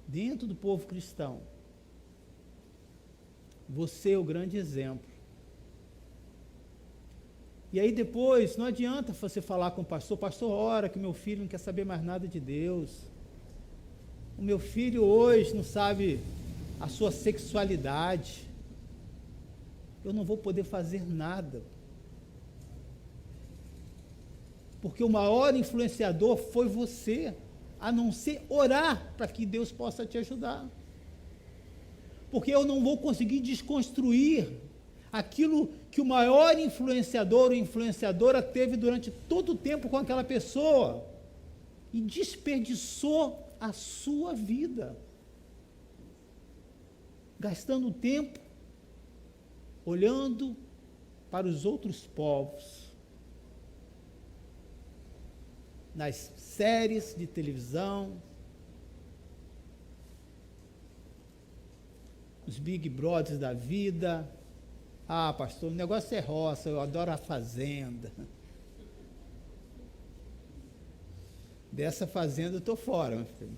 Dentro do povo cristão. Você é o grande exemplo. E aí depois, não adianta você falar com o pastor: pastor, ora que meu filho não quer saber mais nada de Deus. O meu filho hoje não sabe a sua sexualidade. Eu não vou poder fazer nada. Porque o maior influenciador foi você, a não ser orar para que Deus possa te ajudar. Porque eu não vou conseguir desconstruir aquilo que o maior influenciador ou influenciadora teve durante todo o tempo com aquela pessoa e desperdiçou a sua vida, gastando tempo olhando para os outros povos, nas séries de televisão, os Big Brothers da vida. Ah, pastor, o negócio é roça, eu adoro a fazenda. Dessa fazenda eu estou fora, meu filho.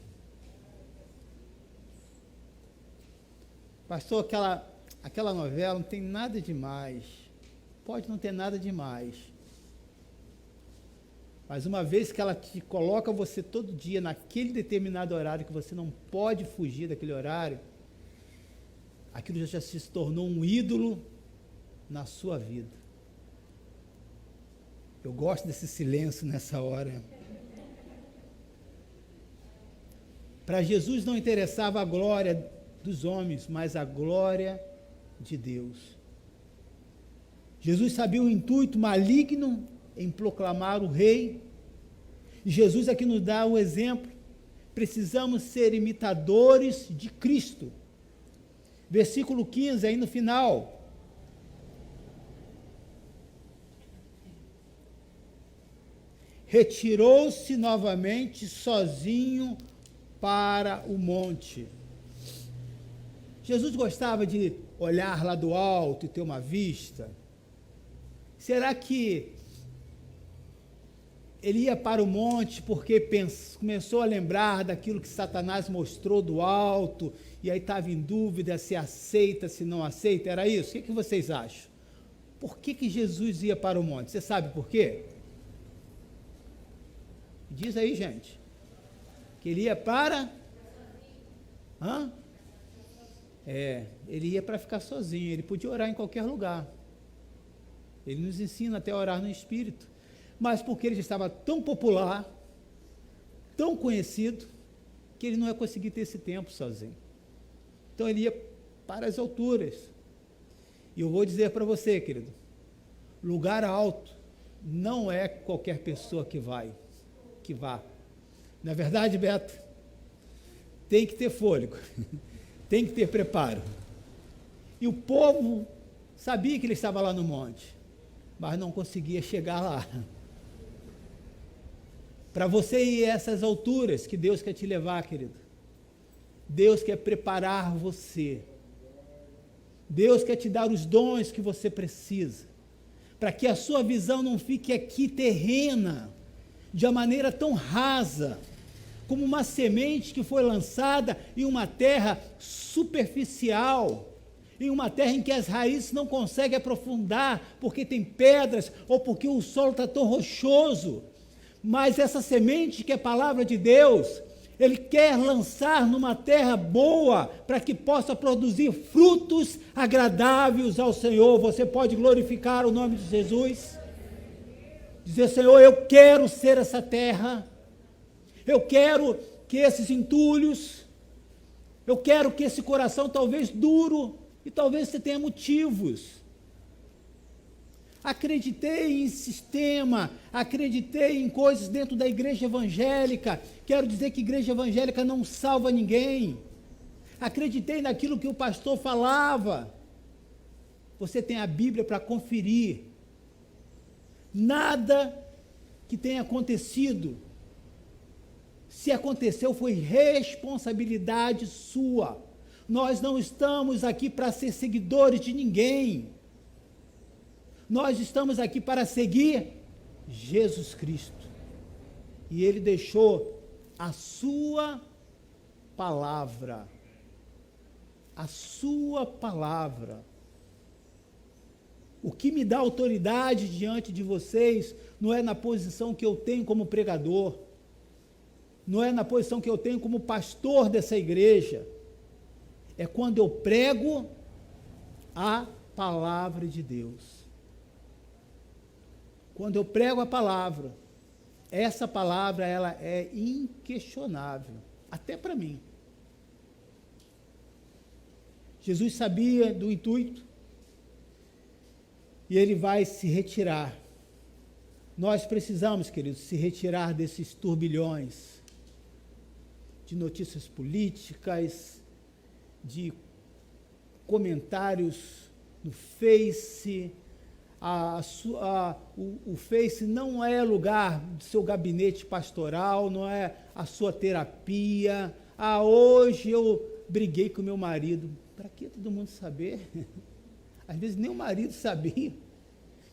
Pastor, aquela novela não tem nada demais. Pode não ter nada demais. Mas uma vez que ela te coloca você todo dia naquele determinado horário, que você não pode fugir daquele horário, aquilo já se tornou um ídolo na sua vida. Eu gosto desse silêncio nessa hora. Para Jesus não interessava a glória dos homens, mas a glória de Deus. Jesus sabia o intuito maligno em proclamar o rei. E Jesus aqui nos dá o exemplo precisamos ser imitadores de Cristo. Versículo 15, aí no final. Retirou-se novamente sozinho para o monte. Jesus gostava de olhar lá do alto e ter uma vista. Será que ele ia para o monte porque começou a lembrar daquilo que Satanás mostrou do alto, e aí estava em dúvida se aceita, se não aceita? Era isso? O que vocês acham? Por que Jesus ia para o monte? Você sabe por quê? Diz aí, gente. Que ele ia para... ele ia para ficar sozinho, ele podia orar em qualquer lugar. Ele nos ensina até a orar no Espírito. Mas porque ele já estava tão popular, tão conhecido, que ele não ia conseguir ter esse tempo sozinho. Então ele ia para as alturas. E eu vou dizer para você, querido, lugar alto não é qualquer pessoa que vá. Na verdade, Beto, tem que ter fôlego, tem que ter preparo. E o povo sabia que ele estava lá no monte, mas não conseguia chegar lá. Para você ir a essas alturas que Deus quer te levar, querido, Deus quer preparar você, Deus quer te dar os dons que você precisa, para que a sua visão não fique aqui terrena, de uma maneira tão rasa, como uma semente que foi lançada em uma terra superficial, em uma terra em que as raízes não conseguem aprofundar, porque tem pedras, ou porque o solo está tão rochoso. Mas essa semente, que é a palavra de Deus, Ele quer lançar numa terra boa, para que possa produzir frutos agradáveis ao Senhor. Você pode glorificar o nome de Jesus? Dizer: Senhor, eu quero ser essa terra, eu quero que esses entulhos, eu quero que esse coração talvez duro, e talvez você tenha motivos. Acreditei em sistema, acreditei em coisas dentro da igreja evangélica. Quero dizer que igreja evangélica não salva ninguém. Acreditei naquilo que o pastor falava. Você tem a Bíblia para conferir. Nada que tenha acontecido, se aconteceu, foi responsabilidade sua. Nós não estamos aqui para ser seguidores de ninguém. Nós estamos aqui para seguir Jesus Cristo. E Ele deixou a sua palavra. A sua palavra. O que me dá autoridade diante de vocês não é na posição que eu tenho como pregador, não é na posição que eu tenho como pastor dessa igreja. É quando eu prego a palavra de Deus. Quando eu prego a palavra, essa palavra ela é inquestionável, até para mim. Jesus sabia do intuito e Ele vai se retirar. Nós precisamos, queridos, se retirar desses turbilhões de notícias políticas, de comentários no Face. O Face não é lugar do seu gabinete pastoral, não é a sua terapia. Hoje eu briguei com meu marido. Para que todo mundo saber? Às vezes nem o marido sabia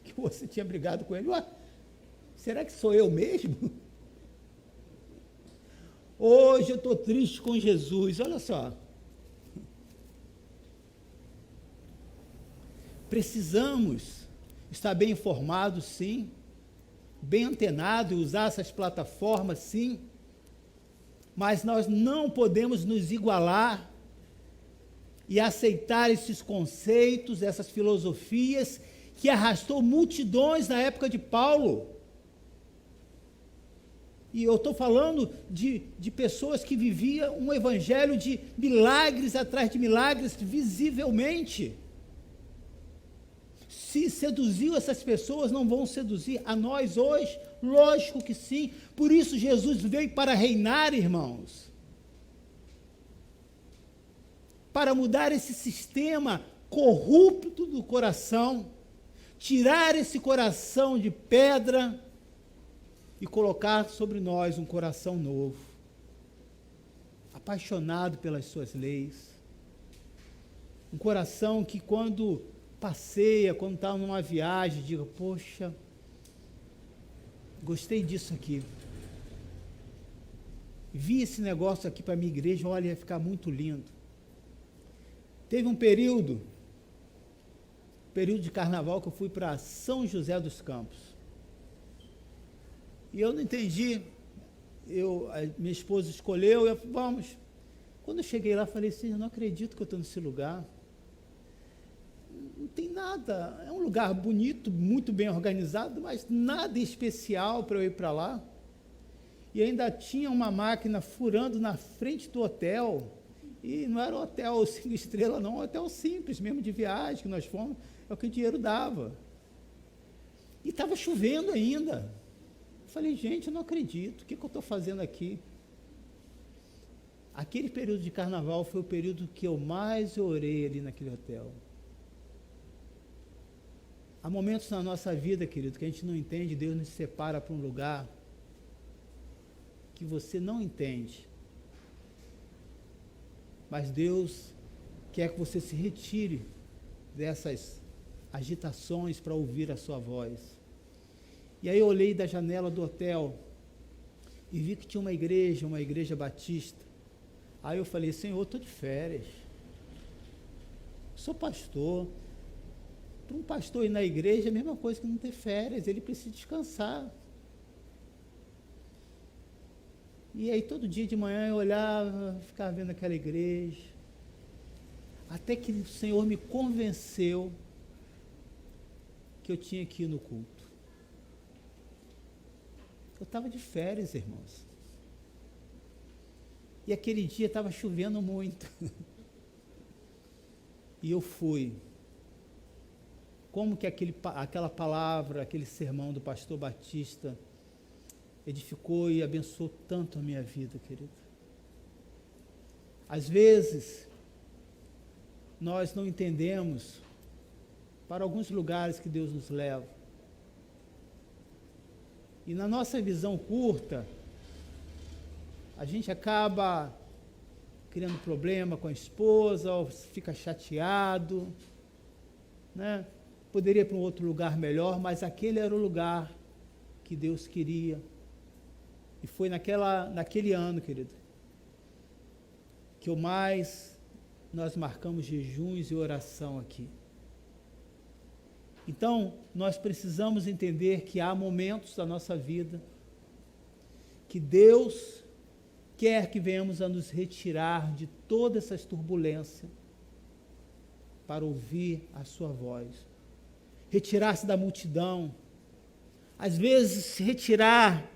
que você tinha brigado com ele. Ué, será que sou eu mesmo? Hoje eu estou triste com Jesus. Olha só. Precisamos estar bem informados, sim, bem antenado, usar essas plataformas, sim, mas nós não podemos nos igualar e aceitar esses conceitos, essas filosofias que arrastou multidões na época de Paulo. E eu estou falando de pessoas que viviam um evangelho de milagres atrás de milagres, visivelmente. Se seduziu essas pessoas, não vão seduzir a nós hoje? Lógico que sim. Por isso Jesus veio para reinar, irmãos. para mudar esse sistema corrupto do coração, tirar esse coração de pedra e colocar sobre nós um coração novo, apaixonado pelas suas leis, um coração que quando passeia, quando está numa viagem, diga, poxa, gostei disso aqui, vi esse negócio aqui para a minha igreja, olha, ia ficar muito lindo. Teve um período de carnaval que eu fui para São José dos Campos. E eu não entendi. Minha esposa escolheu, eu falei, vamos. Quando eu cheguei lá, falei assim, eu não acredito que eu estou nesse lugar. Não tem nada, é um lugar bonito, muito bem organizado, mas nada especial para eu ir para lá. E ainda tinha uma máquina furando na frente do hotel. E não era um hotel 5 estrelas, não, um hotel simples mesmo de viagem que nós fomos, é o que o dinheiro dava. E estava chovendo ainda. Eu falei, gente, eu não acredito, o que eu estou fazendo aqui? Aquele período de carnaval foi o período que eu mais orei ali naquele hotel. Há momentos na nossa vida, querido, que a gente não entende, Deus nos separa para um lugar que você não entende. Mas Deus quer que você se retire dessas agitações para ouvir a sua voz. E aí eu olhei da janela do hotel e vi que tinha uma igreja batista. Aí eu falei, Senhor, eu estou de férias. Sou pastor. Para um pastor ir na igreja é a mesma coisa que não ter férias, ele precisa descansar. E aí todo dia de manhã eu olhava, ficava vendo aquela igreja, até que o Senhor me convenceu que eu tinha que ir no culto. Eu estava de férias, irmãos. E aquele dia estava chovendo muito. E eu fui. Como que aquela palavra, aquele sermão do pastor Batista edificou e abençoou tanto a minha vida, querido. Às vezes, nós não entendemos para alguns lugares que Deus nos leva. E na nossa visão curta, a gente acaba criando problema com a esposa, ou fica chateado, né? Poderia ir para um outro lugar melhor, mas aquele era o lugar que Deus queria. E foi naquele ano, querido, que nós marcamos jejuns e oração aqui. Então, nós precisamos entender que há momentos da nossa vida que Deus quer que venhamos a nos retirar de toda essa turbulência para ouvir a sua voz. Retirar-se da multidão. Às vezes, se retirar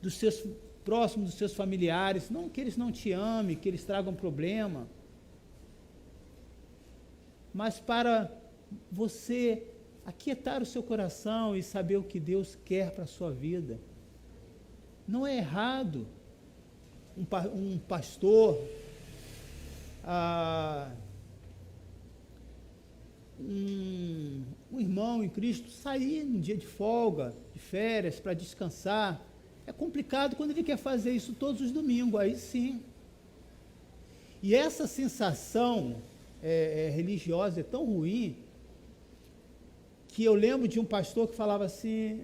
dos seus próximos, dos seus familiares, não que eles não te amem, que eles tragam problema, mas para você aquietar o seu coração e saber o que Deus quer para a sua vida. Não é errado um pastor, um irmão em Cristo sair num dia de folga, de férias, para descansar. É complicado quando ele quer fazer isso todos os domingos, aí sim. E essa sensação religiosa é tão ruim, que eu lembro de um pastor que falava assim,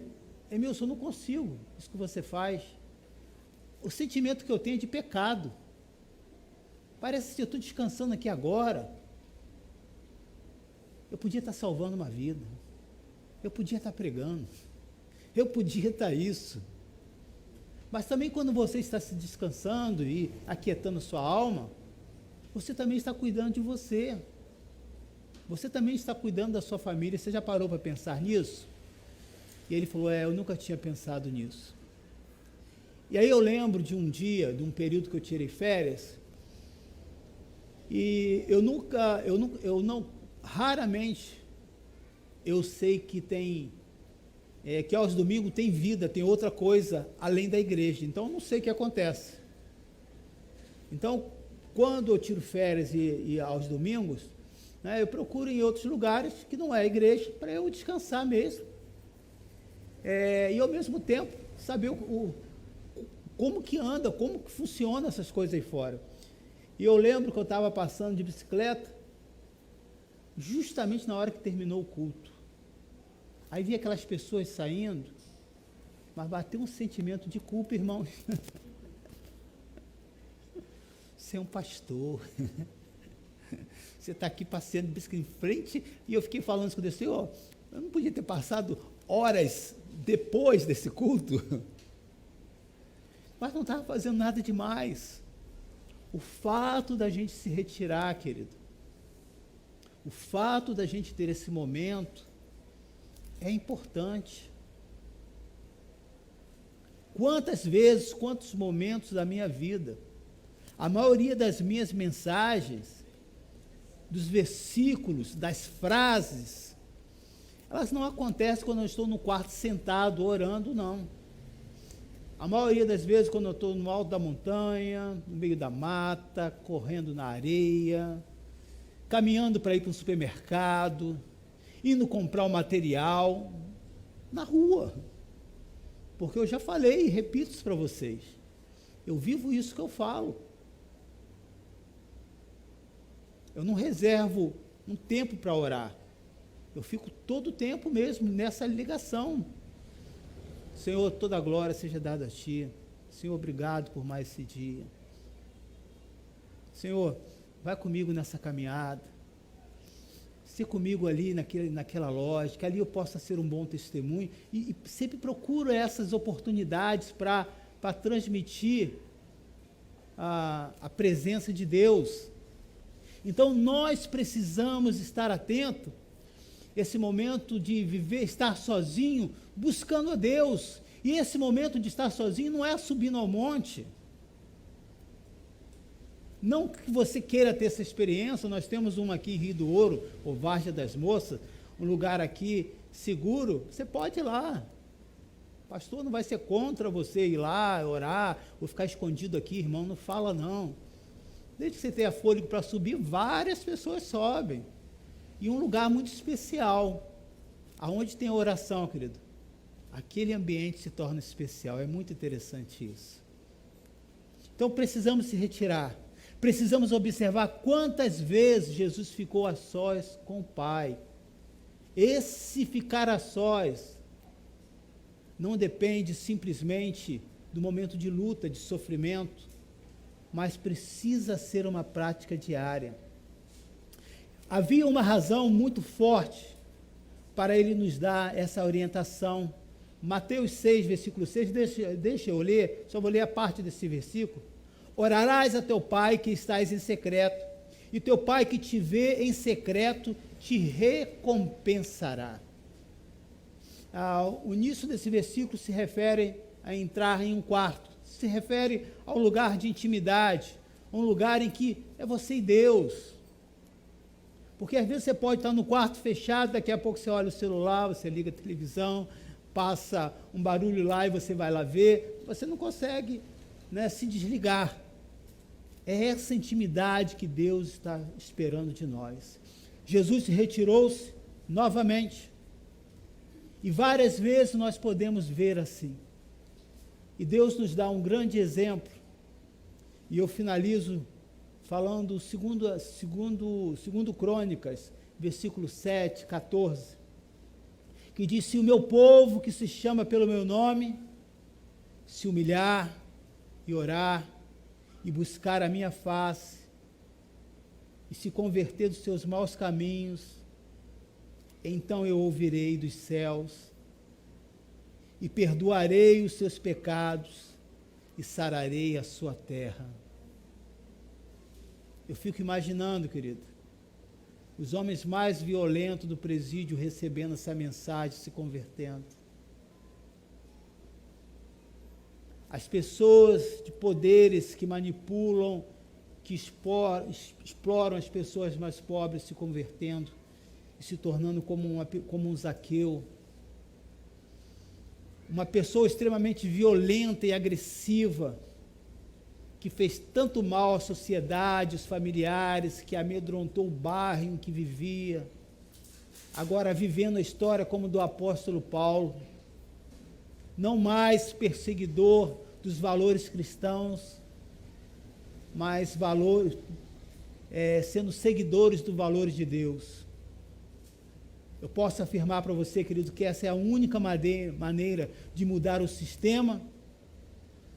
Emilson, eu não consigo isso que você faz. O sentimento que eu tenho é de pecado. Parece que eu estou descansando aqui agora. Eu podia estar salvando uma vida. Eu podia estar pregando. Eu podia estar isso. Mas também quando você está se descansando e aquietando sua alma, você também está cuidando de você. Você também está cuidando da sua família. Você já parou para pensar nisso? E ele falou, eu nunca tinha pensado nisso. E aí eu lembro de um dia, de um período que eu tirei férias, e raramente eu sei que que aos domingos tem vida, tem outra coisa além da igreja. Então eu não sei o que acontece. Então, quando eu tiro férias e aos domingos, né, eu procuro em outros lugares que não é igreja, para eu descansar mesmo. E ao mesmo tempo saber como que anda, como que funciona essas coisas aí fora. E eu lembro que eu estava passando de bicicleta, justamente na hora que terminou o culto. Aí vi aquelas pessoas saindo, mas bateu um sentimento de culpa, irmão. Você é um pastor. Você está aqui passeando de bicicleta em frente, e eu fiquei falando isso com Deus, Senhor, eu não podia ter passado horas depois desse culto, mas não estava fazendo nada demais. O fato da gente se retirar, querido, o fato da gente ter esse momento é importante. Quantas vezes, quantos momentos da minha vida, a maioria das minhas mensagens, dos versículos, das frases, elas não acontecem quando eu estou no quarto sentado orando, não. A maioria das vezes quando eu estou no alto da montanha, no meio da mata, correndo na areia, caminhando para ir para o supermercado, indo comprar o material, na rua. Porque eu já falei e repito isso para vocês. Eu vivo isso que eu falo. Eu não reservo um tempo para orar. Eu fico todo o tempo mesmo nessa ligação. Senhor, toda a glória seja dada a Ti. Senhor, obrigado por mais esse dia. Senhor, vai comigo nessa caminhada. Se comigo ali naquela loja, que ali eu possa ser um bom testemunho. E sempre procuro essas oportunidades para transmitir a presença de Deus. Então, nós precisamos estar atentos, esse momento de viver, estar sozinho, buscando a Deus. E esse momento de estar sozinho não é subindo ao monte. Não que você queira ter essa experiência, nós temos uma aqui em Rio do Ouro, ou Várzea das Moças, um lugar aqui seguro, você pode ir lá. O pastor não vai ser contra você ir lá, orar, ou ficar escondido aqui, irmão, não fala não. Desde que você tenha fôlego para subir, várias pessoas sobem. E um lugar muito especial, aonde tem oração, querido, aquele ambiente se torna especial, é muito interessante isso. Então precisamos se retirar, precisamos observar quantas vezes Jesus ficou a sós com o Pai. Esse ficar a sós não depende simplesmente do momento de luta, de sofrimento, mas precisa ser uma prática diária. Havia uma razão muito forte para ele nos dar essa orientação. Mateus 6, versículo 6, deixa eu ler, só vou ler a parte desse versículo. Orarás a teu Pai que estás em secreto, e teu Pai que te vê em secreto te recompensará. O início desse versículo se refere a entrar em um quarto, se refere ao lugar de intimidade, um lugar em que é você e Deus. Porque às vezes você pode estar no quarto fechado, daqui a pouco você olha o celular, você liga a televisão, passa um barulho lá e você vai lá ver, você não consegue, né, se desligar. É essa intimidade que Deus está esperando de nós. Jesus retirou-se novamente, e várias vezes nós podemos ver assim. E Deus nos dá um grande exemplo, e eu finalizo falando segundo Crônicas, versículo 7, 14, que diz, se o meu povo que se chama pelo meu nome, se humilhar e orar, e buscar a minha face, e se converter dos seus maus caminhos, então eu ouvirei dos céus, e perdoarei os seus pecados, e sararei a sua terra. Eu fico imaginando, querido, os homens mais violentos do presídio recebendo essa mensagem, se convertendo. As pessoas de poderes que manipulam, que exploram as pessoas mais pobres se convertendo e se tornando como um Zaqueu. Uma pessoa extremamente violenta e agressiva que fez tanto mal à sociedade, aos familiares, que amedrontou o bairro em que vivia, agora vivendo a história como do apóstolo Paulo, não mais perseguidor dos valores cristãos, mas sendo seguidores dos valores de Deus. Eu posso afirmar para você, querido, que essa é a única maneira de mudar o sistema,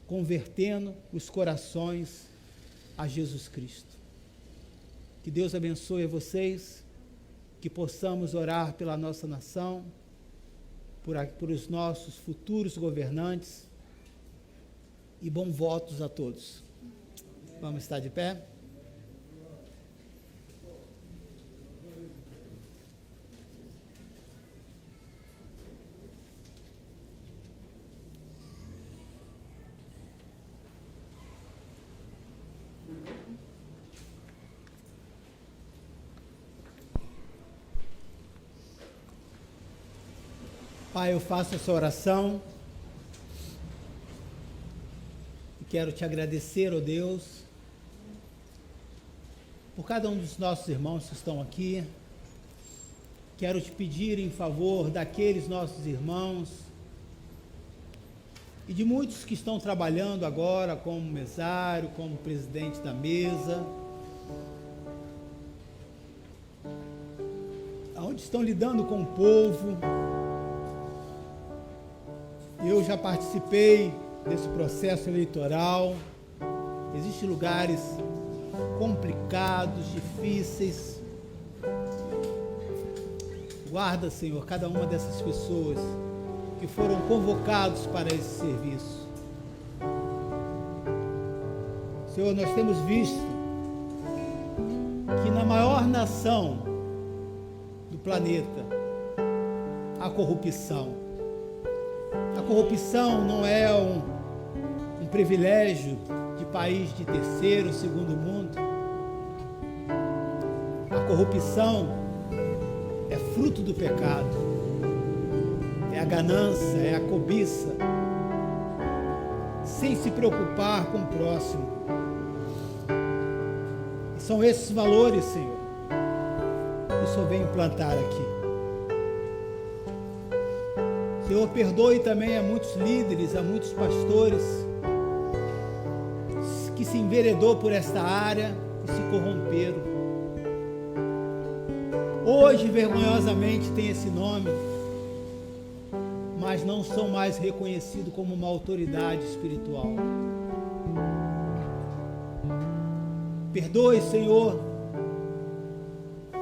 convertendo os corações a Jesus Cristo. Que Deus abençoe a vocês, que possamos orar pela nossa nação, por os nossos futuros governantes, e bons votos a todos. Vamos estar de pé? Pai, eu faço essa oração e quero te agradecer, ó Deus, por cada um dos nossos irmãos que estão aqui. Quero te pedir em favor daqueles nossos irmãos e de muitos que estão trabalhando agora como mesário, como presidente da mesa, onde estão lidando com o povo. Eu já participei desse processo eleitoral. Existem lugares complicados, difíceis. Guarda, Senhor, cada uma dessas pessoas que foram convocados para esse serviço. Senhor, nós temos visto que na maior nação do planeta há corrupção. A corrupção não é um privilégio de país de terceiro, segundo mundo. A corrupção é fruto do pecado, é a ganância, é a cobiça, sem se preocupar com o próximo. E são esses valores, Senhor, que o Senhor vem implantar aqui. Senhor, perdoe também a muitos líderes, a muitos pastores que se enveredou por esta área e se corromperam. Hoje, vergonhosamente, tem esse nome, mas não são mais reconhecidos como uma autoridade espiritual. Perdoe, Senhor,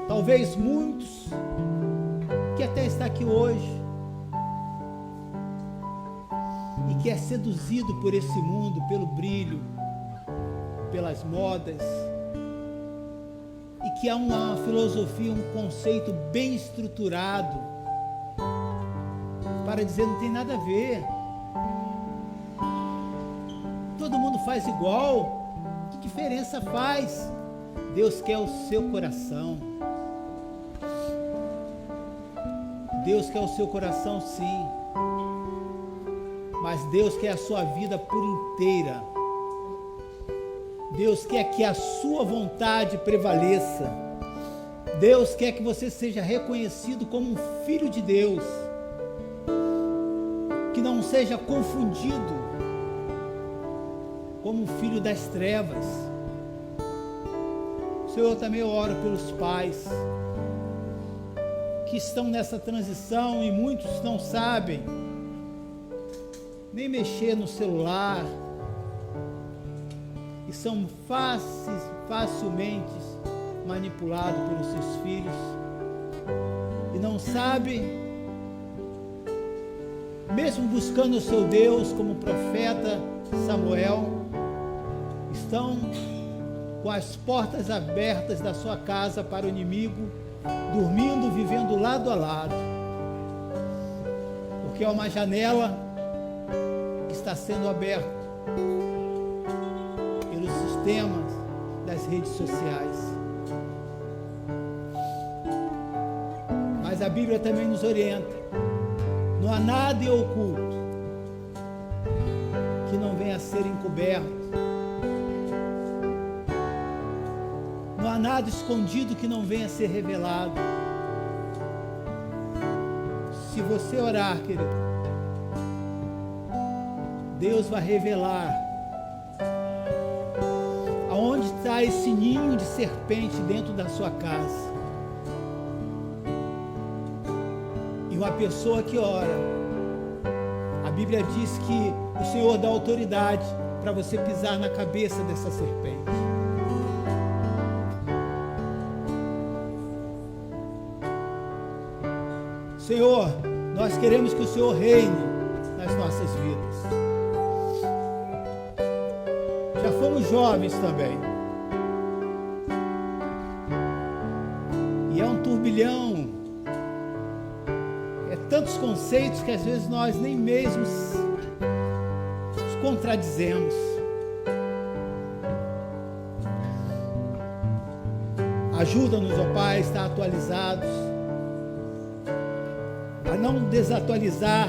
talvez muitos que até está aqui hoje, que é seduzido por esse mundo, pelo brilho, pelas modas, e que há uma filosofia, um conceito bem estruturado para dizer não tem nada a ver, todo mundo faz igual, que diferença faz? Deus quer o seu coração. Deus quer o seu coração, sim. Mas Deus quer a sua vida por inteira. Deus quer que a sua vontade prevaleça. Deus quer que você seja reconhecido como um filho de Deus, que não seja confundido como um filho das trevas. Senhor, eu também oro pelos pais que estão nessa transição e muitos não sabem nem mexer no celular e são facilmente manipulados pelos seus filhos e não sabem, mesmo buscando o seu Deus como o profeta Samuel, estão com as portas abertas da sua casa para o inimigo, dormindo, vivendo lado a lado, porque é uma janela está sendo aberto pelos sistemas das redes sociais. Mas a Bíblia também nos orienta: não há nada em oculto que não venha a ser encoberto nada escondido que não venha a ser revelado. Se você orar, querido, Deus vai revelar aonde está esse ninho de serpente dentro da sua casa. E uma pessoa que ora, a Bíblia diz que o Senhor dá autoridade para você pisar na cabeça dessa serpente. Senhor, nós queremos que o Senhor reine nas nossas vidas. Já fomos jovens também. E é um turbilhão. É tantos conceitos que às vezes nós nem mesmo nos contradizemos. Ajuda-nos, ó Pai, a estar atualizados, a não desatualizar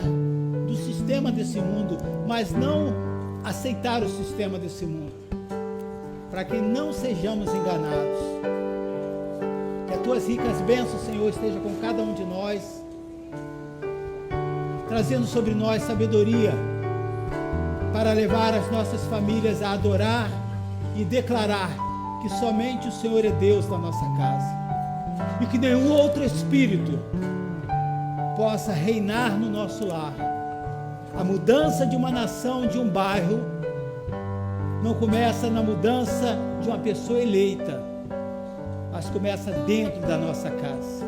do sistema desse mundo, mas não aceitar o sistema desse mundo, para que não sejamos enganados. Que as tuas ricas bênçãos, Senhor, estejam com cada um de nós, trazendo sobre nós sabedoria para levar as nossas famílias a adorar e declarar que somente o Senhor é Deus na nossa casa e que nenhum outro espírito possa reinar no nosso lar. A mudança de uma nação, de um bairro, não começa na mudança de uma pessoa eleita, mas começa dentro da nossa casa.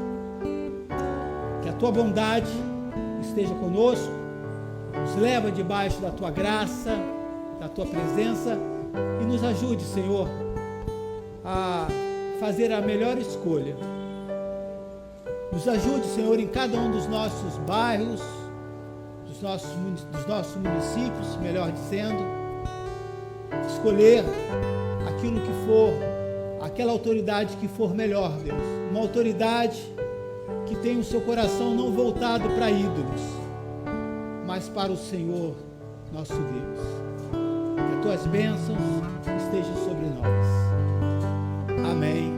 Que a tua bondade esteja conosco, nos leva debaixo da tua graça, da tua presença e nos ajude, Senhor, a fazer a melhor escolha. Nos ajude, Senhor, em cada um dos nossos bairros, dos nossos municípios, melhor dizendo, escolher aquilo que for, aquela autoridade que for melhor, Deus. Uma autoridade que tenha o seu coração não voltado para ídolos, mas para o Senhor, nosso Deus. Que as tuas bênçãos estejam sobre nós. Amém.